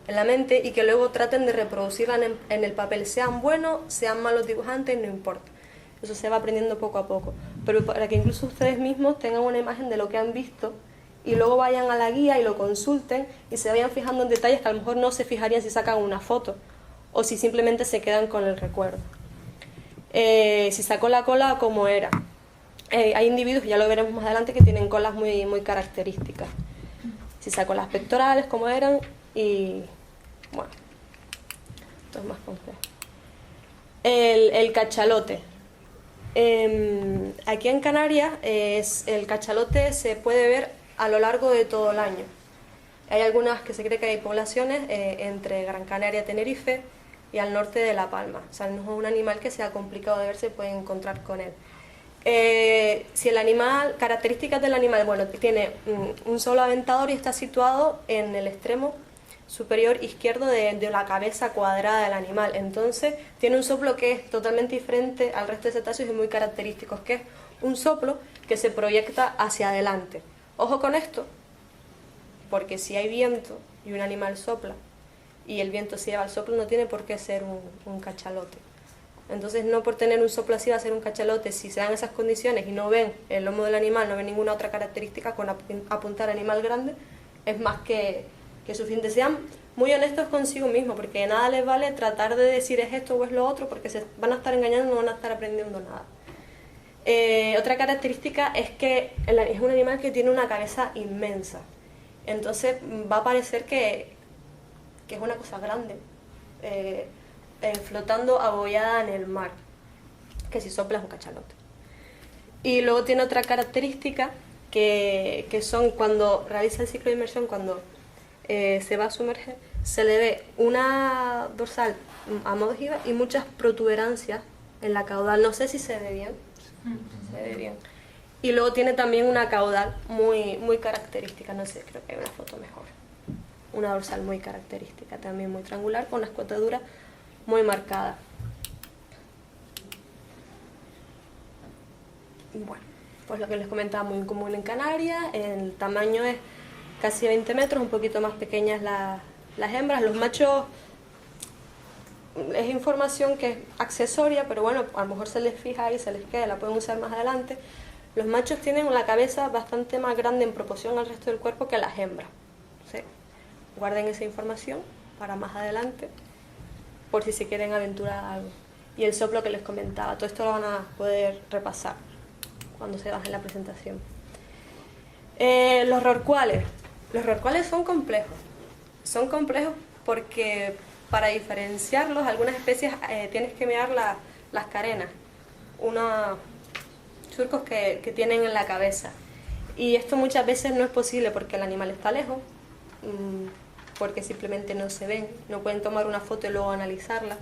en la mente y que luego traten de reproducirla en el papel. Sean buenos, sean malos dibujantes, no importa. Eso se va aprendiendo poco a poco. Pero para que incluso ustedes mismos tengan una imagen de lo que han visto y luego vayan a la guía y lo consulten y se vayan fijando en detalles que a lo mejor no se fijarían si sacan una foto o si simplemente se quedan con el recuerdo. Si sacó la cola, ¿cómo era? Hay individuos, ya lo veremos más adelante, que tienen colas muy, muy características. Si sacó las pectorales, ¿cómo eran? Y bueno, esto es más complejo. El cachalote. Aquí en Canarias el cachalote se puede ver a lo largo de todo el año. Hay algunas que se cree que hay poblaciones entre Gran Canaria, Tenerife y al norte de La Palma. O sea, no es un animal que sea complicado de ver, se puede encontrar con él. Si el animal, características del animal, bueno, tiene un solo aventador y está situado en el extremo superior izquierdo de la cabeza cuadrada del animal. Entonces tiene un soplo que es totalmente diferente al resto de cetáceos y muy característico, que es un soplo que se proyecta hacia adelante. Ojo con esto, porque si hay viento y un animal sopla y el viento se lleva el soplo, no tiene por qué ser un cachalote. Entonces no por tener un soplo así va a ser un cachalote. Si se dan esas condiciones y no ven el lomo del animal, no ven ninguna otra característica, con apuntar animal grande es más que suficiente. Sean muy honestos consigo mismos, porque de nada les vale tratar de decir es esto o es lo otro, porque se van a estar engañando, no van a estar aprendiendo nada. Otra característica es que es un animal que tiene una cabeza inmensa, entonces va a parecer que es una cosa grande, flotando abollada en el mar, que si sopla es un cachalote. Y luego tiene otra característica que son cuando realiza el ciclo de inmersión, cuando se va a sumerger, se le ve una dorsal a modo de jiba y muchas protuberancias en la caudal. No sé si se ve bien. Se ve bien. Y luego tiene también una caudal muy, muy característica, no sé, creo que hay una foto mejor. Una dorsal muy característica, también muy triangular, con una escotadura muy marcada. Bueno, pues lo que les comentaba, muy común en Canarias. El tamaño es casi 20 metros, un poquito más pequeñas las hembras. Los machos es información que es accesoria, pero bueno, a lo mejor se les fija y se les queda, la pueden usar más adelante. Los machos tienen la cabeza bastante más grande en proporción al resto del cuerpo que las hembras. ¿Sí? Guarden esa información para más adelante, por si se quieren aventurar algo. Y el soplo que les comentaba, todo esto lo van a poder repasar cuando se baje la presentación. Los rorcuales. Los rorcuales son complejos. Son complejos porque para diferenciarlos, algunas especies tienes que mirar las carenas, unos surcos que tienen en la cabeza. Y esto muchas veces no es posible porque el animal está lejos, porque simplemente no se ven, no pueden tomar una foto y luego analizarla.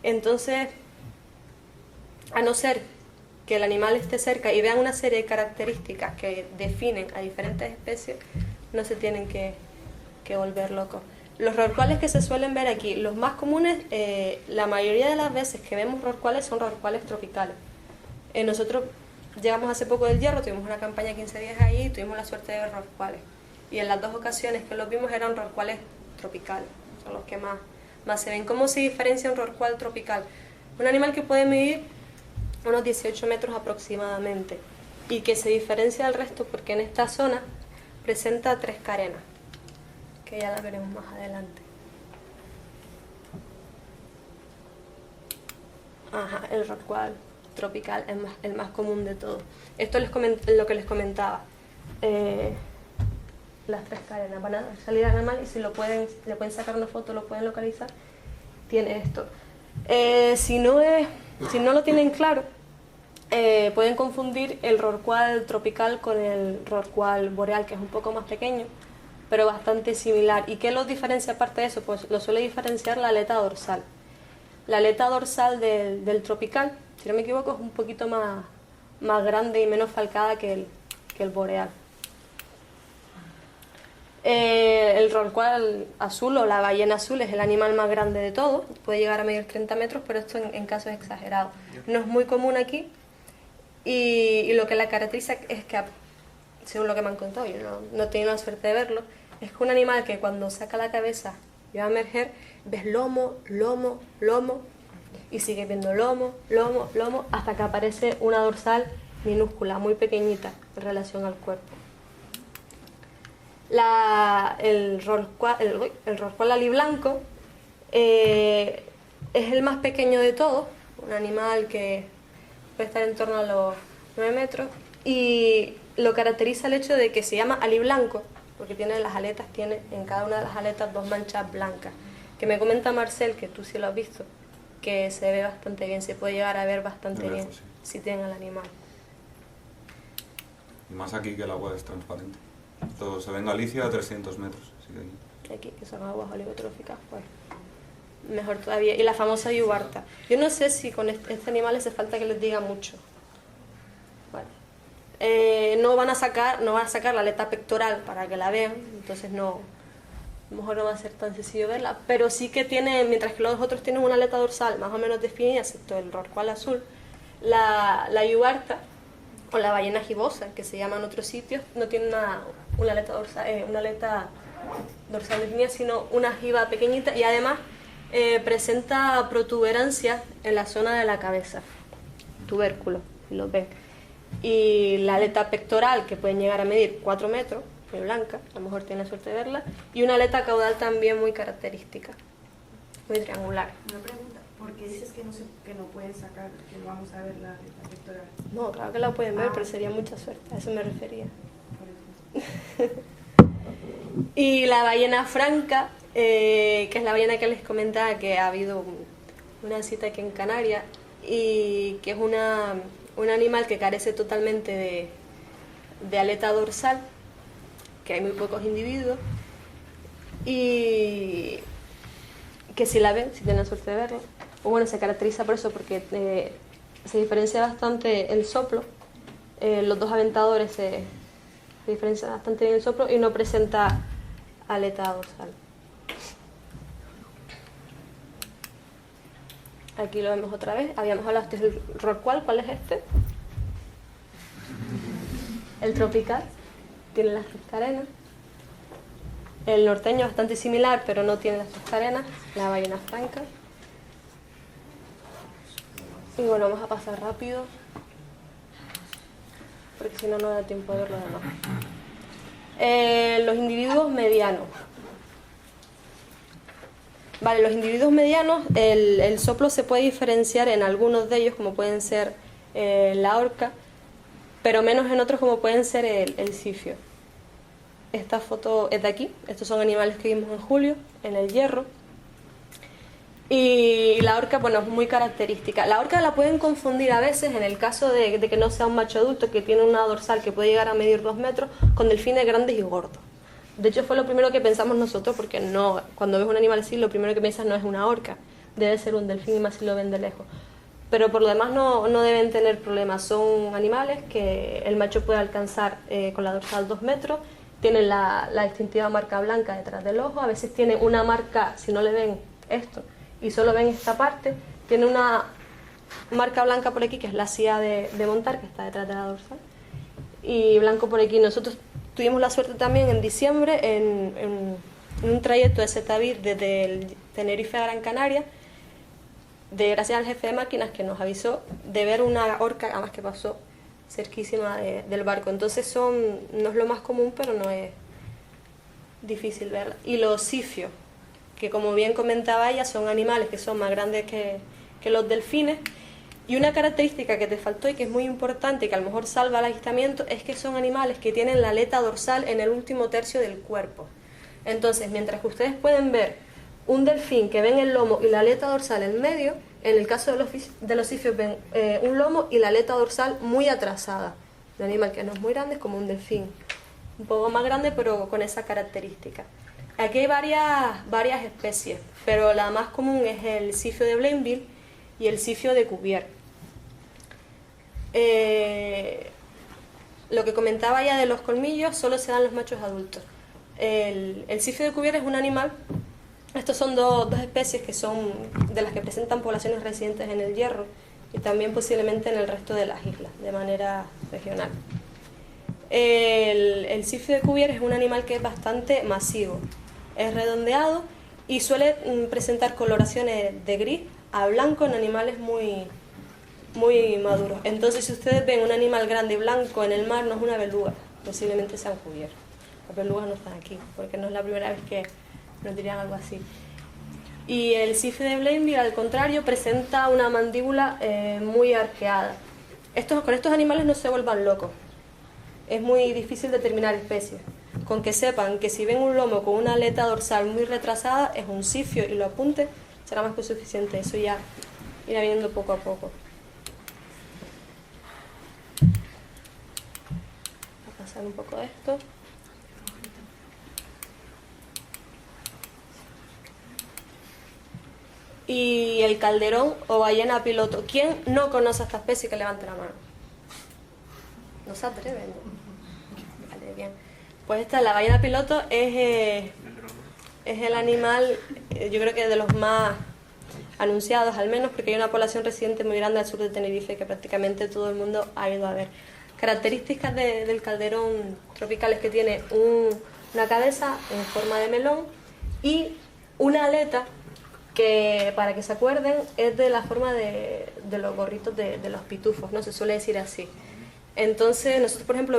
Entonces, a no ser que el animal esté cerca y vean una serie de características que definen a diferentes especies, no se tienen que volver locos. Los rorcuales que se suelen ver aquí, los más comunes, la mayoría de las veces que vemos rorcuales son rorcuales tropicales. Nosotros llegamos hace poco del Hierro, tuvimos una campaña 15 días ahí y tuvimos la suerte de ver rorcuales. Y en las 2 ocasiones que los vimos eran rorcuales tropicales, son los que más se ven. ¿Cómo se diferencia un rorcual tropical? Un animal que puede medir unos 18 metros aproximadamente y que se diferencia del resto porque en esta zona presenta 3 carenas, que ya la veremos más adelante. Ajá, el rorcual tropical es el más común de todos. Esto es lo que les comentaba. Las 3 cadenas van a salir al animal y si le pueden sacar una foto, lo pueden localizar, tiene esto. Si no lo tienen claro, pueden confundir el rorcual tropical con el rorcual boreal, que es un poco más pequeño, pero bastante similar. ¿Y qué los diferencia aparte de eso? Pues lo suele diferenciar la aleta dorsal. La aleta dorsal del tropical, si no me equivoco, es un poquito más grande y menos falcada que el boreal. El rorcual azul o la ballena azul es el animal más grande de todos, puede llegar a medir 30 metros, pero esto en casos exagerados. No es muy común aquí y lo que la caracteriza es que, según lo que me han contado, yo no he tenido la suerte de verlo, es que un animal que cuando saca la cabeza y va a emerger, ves lomo, lomo, lomo, y sigue viendo lomo, lomo, lomo, hasta que aparece una dorsal minúscula, muy pequeñita en relación al cuerpo. El rorcual aliblanco es el más pequeño de todos, un animal que puede estar en torno a los 9 metros, y lo caracteriza el hecho de que se llama aliblanco, porque tiene en cada una de las aletas 2 manchas blancas, que me comenta Marcel, que tú sí lo has visto, que se ve bastante bien, se puede llegar a ver bastante bien si tienen al animal. Y más aquí que el agua es transparente. Todo se ve en Galicia a 300 metros. Así que aquí, que son aguas oligotróficas, pues mejor todavía. Y la famosa yubarta. Yo no sé si con este animal hace falta que les diga mucho. Bueno, no van a sacar la aleta pectoral para que la vean, entonces a lo mejor no va a ser tan sencillo verla, pero sí que tiene, mientras que los otros tienen una aleta dorsal más o menos definida, excepto el rorcual azul, la yubarta o la ballena gibosa, que se llama en otros sitios, no tiene una aleta dorsal definida, sino una jiba pequeñita y además presenta protuberancias en la zona de la cabeza, tubérculos, si lo ven. Y la aleta pectoral, que pueden llegar a medir 4 metros, muy blanca, a lo mejor tienen la suerte de verla, y una aleta caudal también muy característica, muy triangular. Una pregunta, ¿por qué dices que no pueden sacar, que no vamos a ver la aleta pectoral? No, claro que la pueden ver, pero sería mucha suerte, a eso me refería. Y la ballena franca, que es la ballena que les comentaba, que ha habido una cita aquí en Canarias, y que es un animal que carece totalmente de aleta dorsal, que hay muy pocos individuos, y que si la ven, si tienen la suerte de verla, o bueno, se caracteriza por eso, porque se diferencia bastante el soplo, los 2 aventadores se diferencian bastante bien el soplo y no presenta aleta dorsal. Aquí lo vemos otra vez, habíamos hablado, este es el rorcual, ¿cuál es este? El tropical, tiene las 3 carenas. El norteño es bastante similar, pero no tiene las 3 carenas, la ballena franca. Y bueno, vamos a pasar rápido, porque si no, no da tiempo de ver lo demás. Los individuos medianos. Vale, los individuos medianos, el soplo se puede diferenciar en algunos de ellos, como pueden ser la orca, pero menos en otros, como pueden ser el sifio. Esta foto es de aquí, estos son animales que vimos en julio, en el Hierro. Y la orca, bueno, es muy característica. La orca la pueden confundir a veces, en el caso de que no sea un macho adulto, que tiene una dorsal que puede llegar a medir 2 metros, con delfines grandes y gordos. De hecho, fue lo primero que pensamos nosotros, porque no, cuando ves un animal así, lo primero que piensas no es una orca, debe ser un delfín, y más si lo ven de lejos. Pero por lo demás no deben tener problemas. Son animales que el macho puede alcanzar con la dorsal 2 metros, tienen la distintiva marca blanca detrás del ojo, a veces tienen una marca, si no le ven esto, y solo ven esta parte, tiene una marca blanca por aquí, que es la silla de montar, que está detrás de la dorsal, y blanco por aquí. Nosotros tuvimos la suerte también en diciembre, en un trayecto de Cetavir desde el Tenerife a Gran Canaria, gracias al jefe de máquinas que nos avisó de ver una orca, además que pasó cerquísima del barco. Entonces no es lo más común, pero no es difícil verla. Y los sifios, que como bien comentaba ella, son animales que son más grandes que los delfines. Y una característica que te faltó y que es muy importante y que a lo mejor salva el avistamiento es que son animales que tienen la aleta dorsal en el último tercio del cuerpo. Entonces, mientras que ustedes pueden ver un delfín que ven el lomo y la aleta dorsal en medio, en el caso de los sifios ven un lomo y la aleta dorsal muy atrasada. Un animal que no es muy grande, es como un delfín, un poco más grande pero con esa característica. Aquí hay varias especies, pero la más común es el sifio de Blainville y el sifio de Cuvier. Lo que comentaba ya de los colmillos, solo se dan los machos adultos. El sifio de Cuvier es un animal, estos son dos especies que son de las que presentan poblaciones residentes en el Hierro y también posiblemente en el resto de las islas, de manera regional. El sifio de Cuvier es un animal que es bastante masivo, es redondeado y suele presentar coloraciones de gris a blanco en animales muy maduros. Entonces, si ustedes ven un animal grande y blanco en el mar, no es una beluga, posiblemente sea un cuvier. Las belugas no están aquí, porque no es la primera vez que nos dirían algo así. Y el sifio de Blainville, al contrario, presenta una mandíbula muy arqueada. Con estos animales no se vuelvan locos. Es muy difícil determinar especies. Con que sepan que si ven un lomo con una aleta dorsal muy retrasada, es un sifio y lo apunten, será más que suficiente. Eso ya irá viendo poco a poco. Voy a pasar un poco de esto. Y el calderón o ballena piloto. ¿Quién no conoce a esta especie? Que levante la mano. No se atreven. Vale, bien. Pues la ballena piloto es el animal, yo creo que de los más anunciados al menos, porque hay una población residente muy grande al sur de Tenerife que prácticamente todo el mundo ha ido a ver. Características del calderón tropical es que tiene una cabeza en forma de melón y una aleta que, para que se acuerden, es de la forma de los gorritos de los pitufos, ¿no? Se suele decir así. Entonces, nosotros, por ejemplo,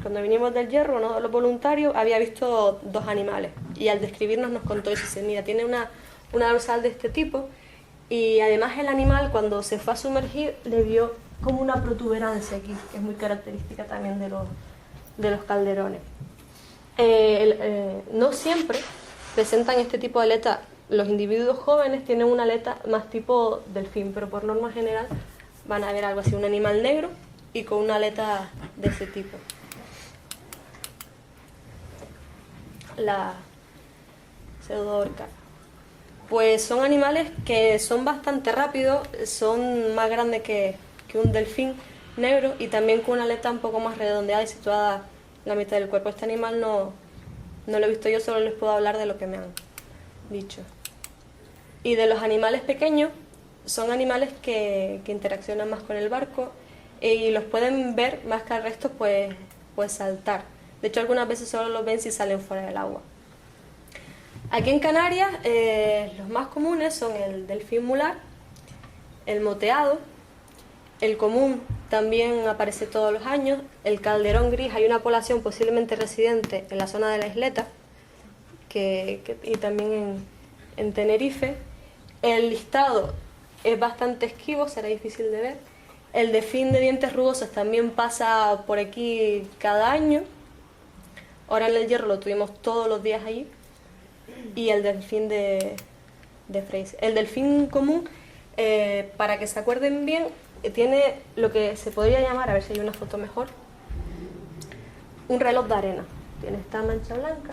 cuando vinimos del Hierro, uno de los voluntarios había visto 2 animales y al describirnos nos contó y dice, mira, tiene una dorsal de este tipo y además el animal cuando se fue a sumergir le vio como una protuberancia aquí, que es muy característica también de los calderones. No siempre presentan este tipo de aleta. Los individuos jóvenes tienen una aleta más tipo delfín, pero por norma general van a ver algo así, un animal negro y con una aleta de ese tipo. La pseudo-orca. Pues son animales que son bastante rápidos, son más grandes que un delfín negro y también con una aleta un poco más redondeada y situada en la mitad del cuerpo. Este animal no lo he visto yo, solo les puedo hablar de lo que me han dicho. Y de los animales pequeños, son animales que interaccionan más con el barco y los pueden ver más que al resto pues saltar. De hecho, algunas veces solo los ven si salen fuera del agua. Aquí en Canarias, los más comunes son el delfín mular, el moteado, el común también aparece todos los años, el calderón gris, hay una población posiblemente residente en la zona de la isleta y también en Tenerife. El listado es bastante esquivo, será difícil de ver. El delfín de dientes rugosos también pasa por aquí cada año. Ahora en el Hierro lo tuvimos todos los días allí. Y el delfín de Fraser. El delfín común, para que se acuerden bien, tiene lo que se podría llamar, a ver si hay una foto mejor, un reloj de arena. Tiene esta mancha blanca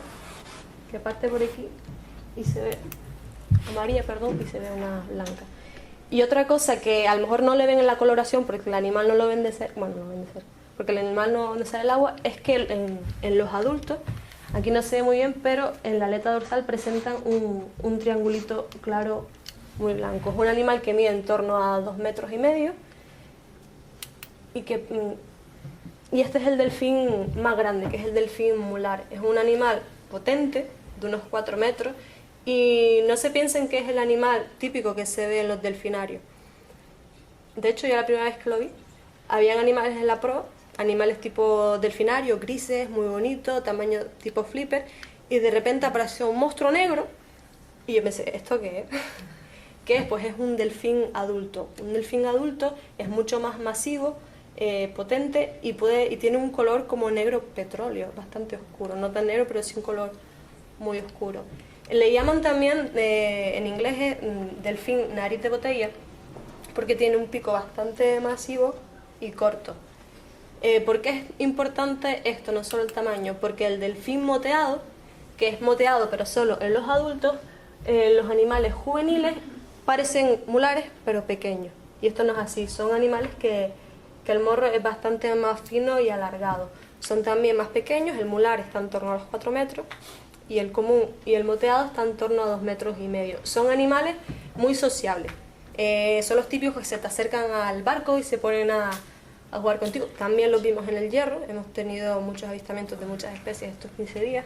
que parte por aquí y se ve amarilla, perdón, y se ve una blanca. Y otra cosa que a lo mejor no le ven en la coloración porque el animal no lo ven de cerca, bueno, no lo ven de cerca, porque el animal no sale del agua, es que en los adultos, aquí no se ve muy bien, pero en la aleta dorsal presentan un triangulito claro muy blanco. Es un animal que mide en torno a 2,5 metros y este es el delfín más grande, que es el delfín mular. Es un animal potente, de unos 4 metros, y no se piensen que es el animal típico que se ve en los delfinarios. De hecho, yo la primera vez que lo vi, habían animales en la proa, animales tipo delfinario, grises, muy bonitos, tamaño tipo flipper, y de repente apareció un monstruo negro, y yo pensé, ¿esto qué es? ¿Qué es? Pues es un delfín adulto. Un delfín adulto es mucho más masivo, potente, y tiene un color como negro petróleo, bastante oscuro, no tan negro, pero sí un color muy oscuro. Le llaman también, en inglés, delfín nariz de botella, porque tiene un pico bastante masivo y corto. ¿Por qué es importante esto, no solo el tamaño? Porque el delfín moteado, que es moteado pero solo en los adultos, los animales juveniles parecen mulares pero pequeños. Y esto no es así, son animales que el morro es bastante más fino y alargado. Son también más pequeños, el mular está en torno a los 4 metros y el común y el moteado está en torno a 2,5 metros. Son animales muy sociables. Son los típicos que se te acercan al barco y se ponen a jugar contigo. También los vimos en el Hierro, hemos tenido muchos avistamientos de muchas especies estos 15 días.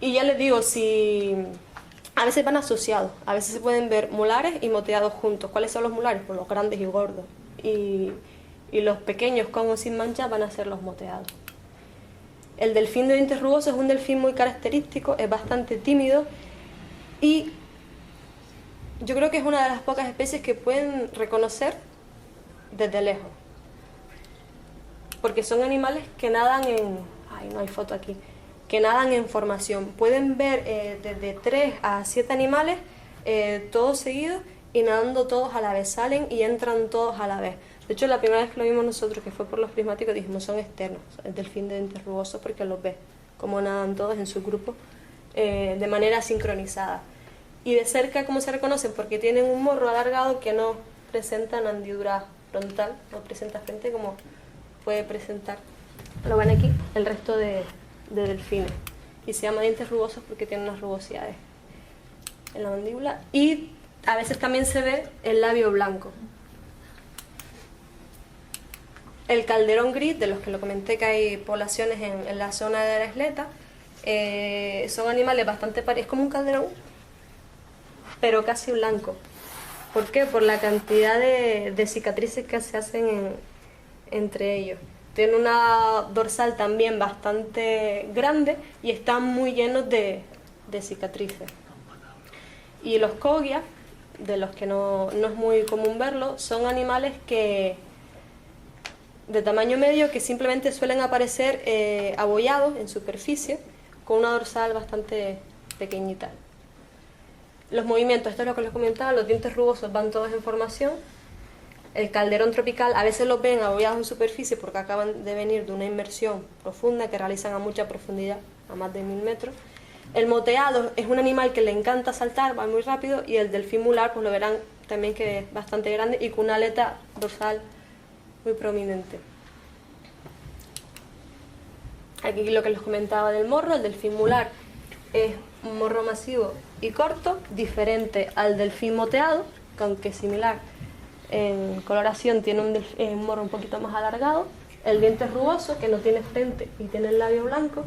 Y ya les digo, a veces van asociados, a veces se pueden ver mulares y moteados juntos. ¿Cuáles son los mulares? Pues los grandes y gordos. Y los pequeños con o sin mancha van a ser los moteados. El delfín de dientes rugosos es un delfín muy característico, es bastante tímido y yo creo que es una de las pocas especies que pueden reconocer desde lejos. Porque son animales que nadan no hay foto aquí. Que nadan en formación. Pueden ver desde 3 a 7 animales todos seguidos y nadando todos a la vez. Salen y entran todos a la vez. De hecho, la primera vez que lo vimos nosotros, que fue por los prismáticos, dijimos son externos, el delfín de dientes rugosos, porque los ves como nadan todos en su grupo de manera sincronizada. Y de cerca, ¿cómo se reconocen? Porque tienen un morro alargado que no presentan hendidura frontal, no presenta frente como puede presentar, lo ven aquí, el resto de delfines. Y se llama dientes rugosos porque tienen unas rugosidades en la mandíbula. Y a veces también se ve el labio blanco. El calderón gris, de los que lo comenté que hay poblaciones en la zona de la isleta, son animales bastante parecidos, es como un calderón, pero casi blanco. ¿Por qué? Por la cantidad de cicatrices que se hacen entre ellos. Tienen una dorsal también bastante grande y están muy llenos de cicatrices. Y los cogias, de los que no es muy común verlo, son animales de tamaño medio que simplemente suelen aparecer abollados en superficie con una dorsal bastante pequeñita. Los movimientos, esto es lo que les comentaba, los dientes rugosos van todos en formación. El calderón tropical a veces los ven abollados en superficie porque acaban de venir de una inmersión profunda que realizan a mucha profundidad, a más de 1000 metros. El moteado es un animal que le encanta saltar, va muy rápido, y el delfín mular pues lo verán también que es bastante grande y con una aleta dorsal muy prominente. Aquí lo que les comentaba del morro, el delfín mular es un morro masivo y corto, diferente al delfín moteado, que aunque es similar en coloración, tiene un morro un poquito más alargado. El diente rugoso, que no tiene frente y tiene el labio blanco.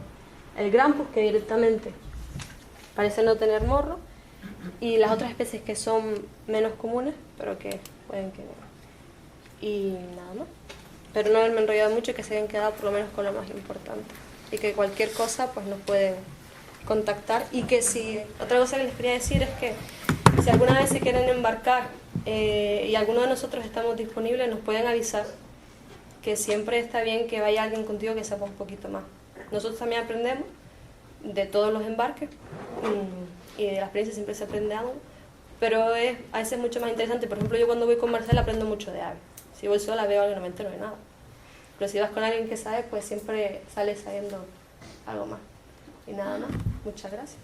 El grampus, que directamente parece no tener morro. Y las otras especies que son menos comunes, pero que pueden que no. Y nada más. Pero no haberme enrollado mucho y que se hayan quedado por lo menos con lo más importante. Y que cualquier cosa pues nos pueden contactar. Y que si, otra cosa que les quería decir es que si alguna vez se quieren embarcar y alguno de nosotros estamos disponibles, nos pueden avisar, que siempre está bien que vaya alguien contigo que sepa un poquito más. Nosotros también aprendemos de todos los embarques y de la experiencia siempre se aprende algo, pero a veces es mucho más interesante. Por ejemplo, yo cuando voy con Marcela aprendo mucho de aves. Si voy sola veo algo y no me entero de nada. Pero si vas con alguien que sabe, pues siempre sales sabiendo algo más. Y nada más. Muchas gracias.